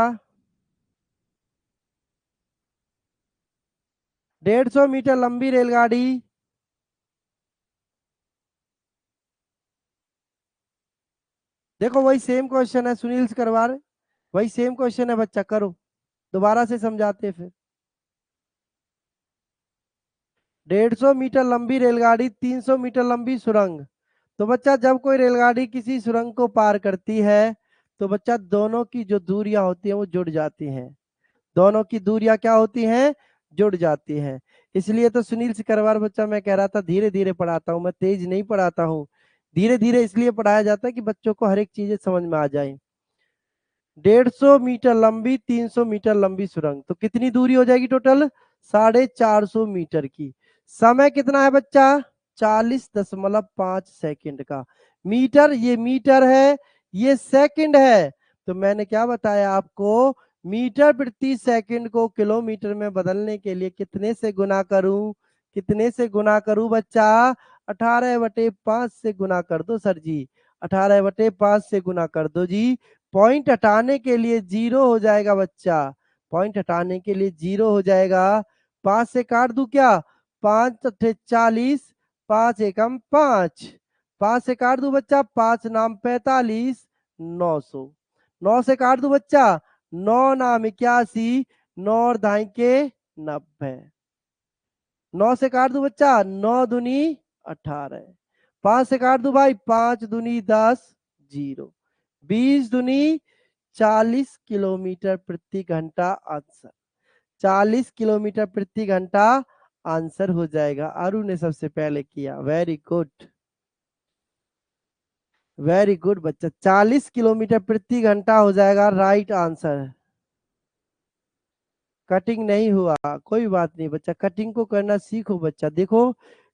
150 मीटर लंबी रेलगाड़ी देखो वही सेम क्वेश्चन है सुनील से करवा रहे, वही सेम क्वेश्चन है बच्चा, करो दोबारा से समझाते हैं फिर। 150 मीटर लंबी रेलगाड़ी, 300 मीटर लंबी सुरंग। तो बच्चा जब कोई रेलगाड़ी किसी सुरंग को पार करती है, तो बच्चा दोनों की जो दूरियां होती हैं वो जुड़ जाती हैं। दोनों की दूरियां क्या होती हैं? जुड़ जाती हैं। इसलिए तो सुनील सिकरवार बच्चा मैं कह रहा था धीरे धीरे पढ़ाता हूँ, मैं तेज नहीं पढ़ाता हूँ। धीरे धीरे इसलिए पढ़ाया जाता है कि बच्चों को हर एक चीजें समझ में आ जाए। 150 मीटर लंबी, 300 मीटर लंबी सुरंग, तो कितनी दूरी हो जाएगी टोटल? 450 मीटर की। समय कितना है बच्चा? 40.5 सेकंड का। मीटर, ये मीटर है, ये सेकंड है। तो मैंने क्या बताया आपको? मीटर प्रति सेकंड को किलोमीटर में बदलने के लिए कितने से गुना करूं? कितने से गुना करूं बच्चा? 18/5 से गुना कर दो सर जी, 18/5 से गुना कर दो जी। पॉइंट हटाने के लिए जीरो हो जाएगा बच्चा, पॉइंट हटाने के लिए जीरो हो जाएगा। 5 से काट दूं क्या? 5 अट्ठे 40, 5 एकम 5, 5 से काट दूं बच्चा, 5 नाम 45, 900। 9 से काट दूं बच्चा, 9 नाम 81, 9 और दाई के 90। 9 से काट दूं बच्चा, 9 दूनी 18, 5 से काट दूं भाई, 5 दूनी 10, 0, 20 दूनी 40 किलोमीटर प्रति घंटा आंसर, 40 किलोमीटर प्रति घंटा आंसर हो जाएगा। अरु ने सबसे पहले किया, वेरी गुड, वेरी गुड बच्चा, 40 किलोमीटर प्रति घंटा हो जाएगा राइट आंसर। कटिंग नहीं हुआ, कोई बात नहीं बच्चा, कटिंग को करना सीखो बच्चा। देखो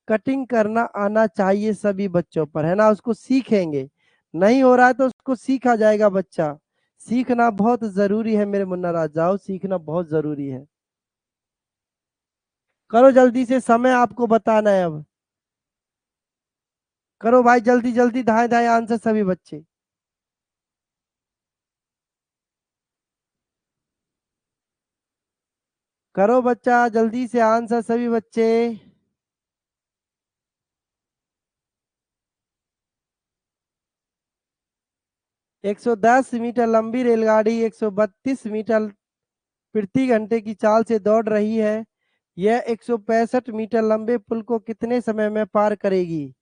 कटिंग करना आना चाहिए सभी बच्चों पर, है ना, उसको सीखेंगे। नहीं हो रहा है तो उसको सीखा जाएगा बच्चा, सीखना बहुत जरूरी है मेरे मुन्ना राजाओ, सीखना बहुत जरूरी है। करो जल्दी से, समय आपको बताना है अब। करो भाई जल्दी जल्दी, धाए धाए आंसर सभी बच्चे। करो बच्चा जल्दी से आंसर सभी बच्चे। 110 मीटर लंबी रेलगाड़ी 132 मीटर प्रति घंटे की चाल से दौड़ रही है। यह 165 मीटर लंबे पुल को कितने समय में पार करेगी?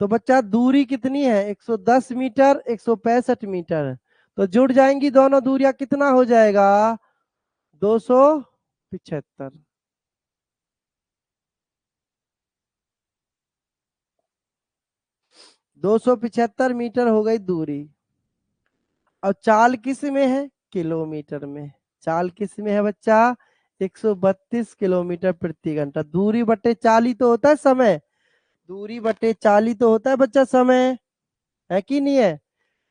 तो बच्चा दूरी कितनी है? 110 मीटर, 165 मीटर, तो जुड़ जाएंगी दोनों दूरियां, कितना हो जाएगा? 275। 275 मीटर हो गई दूरी। अब चाल किस में है? किलोमीटर में। चाल किस में है बच्चा? 132 किलोमीटर प्रति घंटा। दूरी बटे चाली तो होता है समय, दूरी बटे चाली तो होता है बच्चा समय, है कि नहीं है?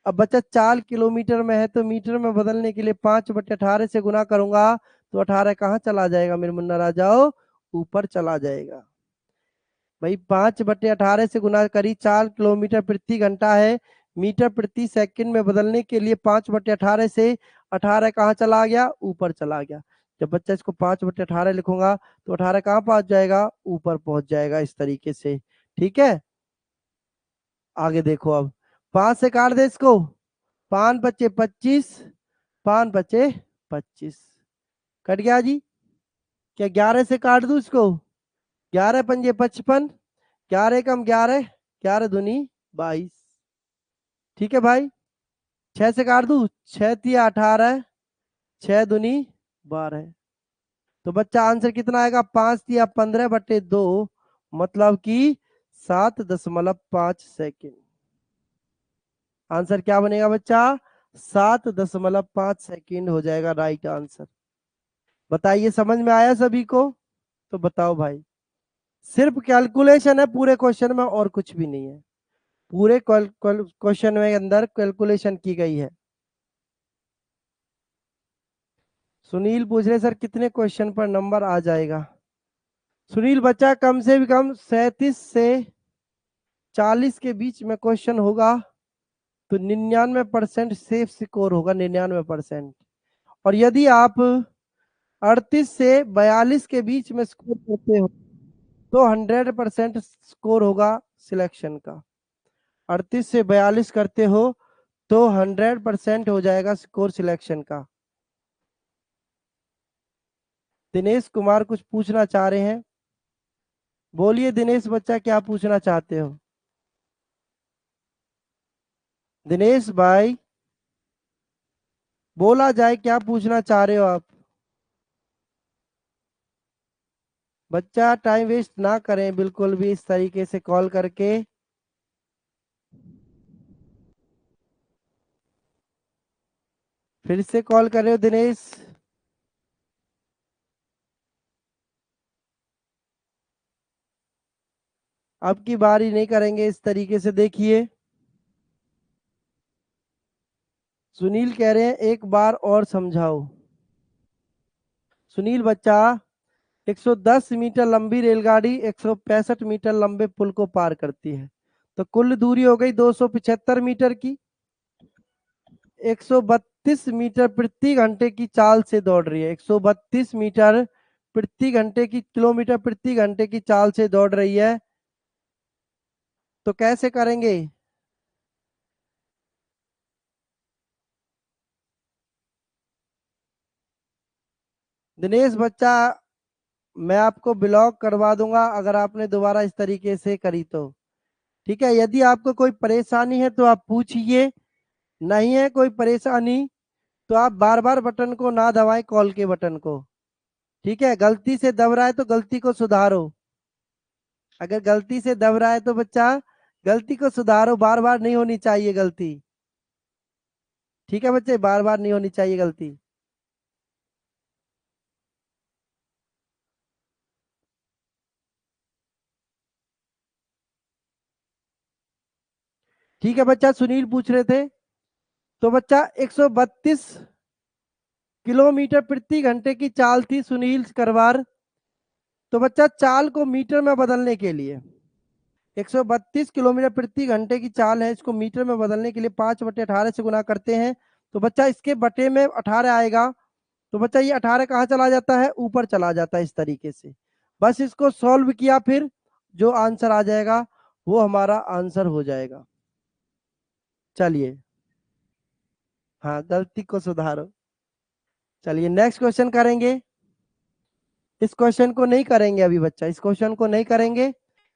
अब बच्चा चाल किलोमीटर में है तो मीटर में बदलने के लिए 5/18 से गुना करूंगा तो 18 कहाँ चला जाएगा मेरे मुन्ना राजाओ? ऊपर चला जाएगा। भाई 5/18 से गुना करी 4 किलोमीटर प्रति घंटा है, मीटर प्रति सेकंड में बदलने के लिए 5/18 से 18 कहाँ चला गया? ऊपर चला गया। जब बच्चा इसको 5/18 लिखूंगा तो 18 कहाँ पहुंच जाएगा? ऊपर पहुंच जाएगा, इस तरीके से। ठीक है, आगे देखो अब 5 से काट दे इसको, 5 बचे 25, 5 बचे 25, कट गया जी। क्या 11 से काट दूं इसको? 11 पंजे 55, 11 कम 11, 11 दूनी 22। ठीक है भाई, 6 से काट दूं, 6 तिया 18, 6 दूनी 12। तो बच्चा आंसर कितना आएगा? 5 तिया 15/2, मतलब कि 7.5 सेकेंड। आंसर क्या बनेगा बच्चा? 7.5 सेकेंड हो जाएगा राइट आंसर। बताइए समझ में आया सभी को? तो बताओ भाई, सिर्फ कैलकुलेशन है पूरे क्वेश्चन में और कुछ भी नहीं है। पूरे क्वेश्चन में अंदर कैलकुलेशन की गई है। सुनील पूछ रहे सर कितने क्वेश्चन पर नंबर आ जाएगा? सुनील बच्चा कम से भी कम 37 से 40 के बीच में क्वेश्चन होगा तो 99% सेफ स्कोर होगा, 99%। और यदि आप 38 से 42 के बीच में स्कोर करते हो तो 100% स्कोर होगा सिलेक्शन का। 38 से 42 करते हो तो 100% हो जाएगा स्कोर सिलेक्शन का। दिनेश कुमार कुछ पूछना चाह रहे हैं, बोलिए दिनेश बच्चा क्या पूछना चाहते हो? दिनेश भाई बोला जाए, क्या पूछना चाह रहे हो आप? बच्चा टाइम वेस्ट ना करें बिल्कुल भी इस तरीके से कॉल करके। फिर से कॉल कर रहे हो दिनेश? अब की बारी नहीं करेंगे इस तरीके से। देखिए सुनील कह रहे हैं एक बार और समझाओ। सुनील बच्चा 110 मीटर लंबी रेलगाड़ी 165 मीटर लंबे पुल को पार करती है, तो कुल दूरी हो गई 275 मीटर की। 132 मीटर प्रति घंटे की चाल से दौड़ रही है, 132 मीटर प्रति घंटे की, किलोमीटर प्रति घंटे की चाल से दौड़ रही है, तो कैसे करेंगे? दिनेश बच्चा मैं आपको ब्लॉक करवा दूंगा अगर आपने दोबारा इस तरीके से करी तो। ठीक है, यदि आपको कोई परेशानी है तो आप पूछिए, नहीं है कोई परेशानी तो आप बार बार बटन को ना दबाएं, कॉल के बटन को। ठीक है, गलती से दब रहा है तो गलती को सुधारो। अगर गलती से दब रहा है तो बच्चा गलती को सुधारो, बार बार नहीं होनी चाहिए गलती। ठीक है बच्चे, बार बार नहीं होनी चाहिए गलती। ठीक है बच्चा, सुनील पूछ रहे थे, तो बच्चा 132 किलोमीटर प्रति घंटे की चाल थी सुनील करवार। तो बच्चा चाल को मीटर में बदलने के लिए 132 किलोमीटर प्रति घंटे की चाल है, इसको मीटर में बदलने के लिए 5/18 से गुना करते हैं, तो बच्चा इसके बटे में 18 आएगा। तो बच्चा ये 18 कहाँ चला जाता है? ऊपर चला जाता है, इस तरीके से। बस इसको सॉल्व किया, फिर जो आंसर आ जाएगा वो हमारा आंसर हो जाएगा। चलिए, हाँ गलती को सुधारो। चलिए नेक्स्ट क्वेश्चन करेंगे। इस क्वेश्चन को नहीं करेंगे अभी बच्चा, इस क्वेश्चन को नहीं करेंगे,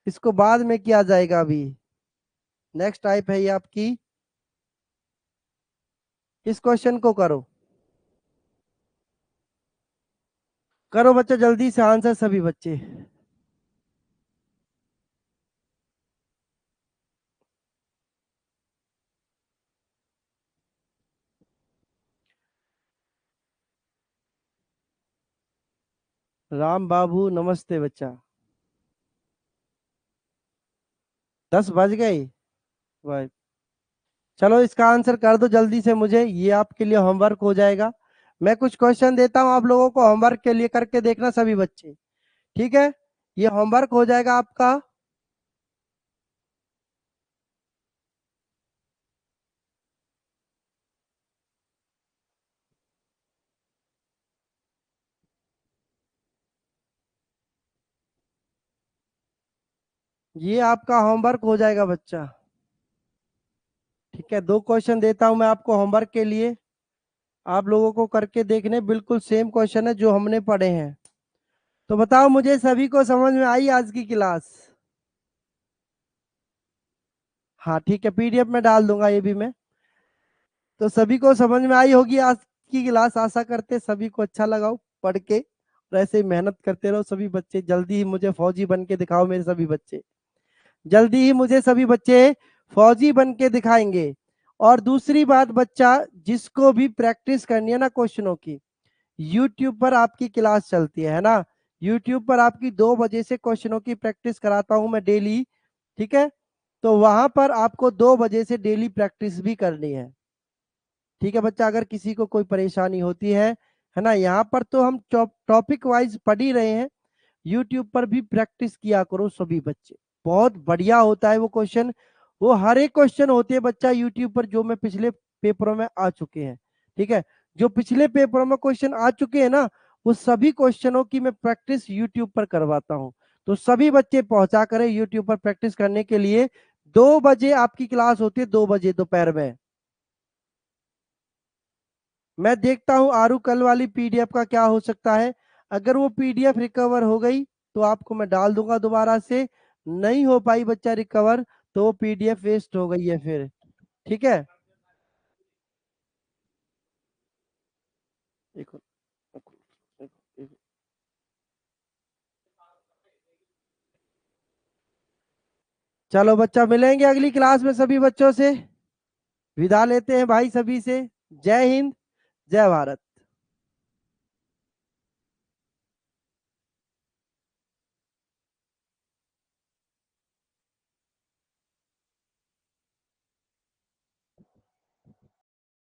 इसको बाद में किया जाएगा। अभी नेक्स्ट टाइप है ये आपकी, इस क्वेश्चन को करो। करो बच्चा जल्दी से आंसर सभी बच्चे। राम बाबू नमस्ते बच्चा। 10 बज गए भाई। चलो इसका आंसर कर दो जल्दी से मुझे, ये आपके लिए होमवर्क हो जाएगा। मैं कुछ क्वेश्चन देता हूं आप लोगों को होमवर्क के लिए, करके देखना सभी बच्चे, ठीक है। ये होमवर्क हो जाएगा आपका। ये आपका होमवर्क हो जाएगा बच्चा, ठीक है। 2 क्वेश्चन देता हूं मैं आपको होमवर्क के लिए, आप लोगों को करके देखने, बिल्कुल सेम क्वेश्चन है जो हमने पढ़े हैं। तो बताओ मुझे, सभी को समझ में आई आज की क्लास? हाँ ठीक है, पीडीएफ में डाल दूंगा ये भी मैं। तो सभी को समझ में आई होगी आज की क्लास, आशा करते सभी को अच्छा लगा हो पढ़ के, और ऐसे ही मेहनत करते रहो सभी बच्चे। जल्दी ही मुझे फौजी बन के दिखाओ मेरे सभी बच्चे, जल्दी ही मुझे सभी बच्चे फौजी बन के दिखाएंगे। और दूसरी बात बच्चा, जिसको भी प्रैक्टिस करनी है ना क्वेश्चनों की, यूट्यूब पर आपकी क्लास चलती है ना, यूट्यूब पर आपकी 2 बजे से क्वेश्चनों की प्रैक्टिस कराता हूं मैं डेली, ठीक है। तो वहां पर आपको 2 बजे से डेली प्रैक्टिस भी करनी है, ठीक है बच्चा। अगर किसी को कोई परेशानी होती है ना, यहाँ पर तो हम टॉपिक वाइज पढ़ ही रहे हैं, यूट्यूब पर भी प्रैक्टिस किया करो सभी बच्चे, बहुत बढ़िया होता है वो क्वेश्चन। वो हर एक क्वेश्चन होते हैं बच्चा यूट्यूब पर जो मैं पिछले पेपरों में आ चुके हैं, ठीक है। जो पिछले पेपरों में क्वेश्चन आ चुके हैं ना, वो सभी क्वेश्चनों की मैं प्रैक्टिस यूट्यूब पर करवाता हूँ। तो सभी बच्चे पहुंचा करें यूट्यूब पर प्रैक्टिस करने के लिए। 2 बजे आपकी क्लास होती है, 2 बजे दोपहर में। मैं देखता हूं आरू कल वाली पीडीएफ का क्या हो सकता है। अगर वो पीडीएफ रिकवर हो गई तो आपको मैं डाल दूंगा दोबारा से, नहीं हो पाई बच्चा रिकवर तो वो पीडीएफ वेस्ट हो गई है फिर, ठीक है। देखो, चलो बच्चा, मिलेंगे अगली क्लास में सभी बच्चों से, विदा लेते हैं भाई सभी से। जय हिंद, जय भारत।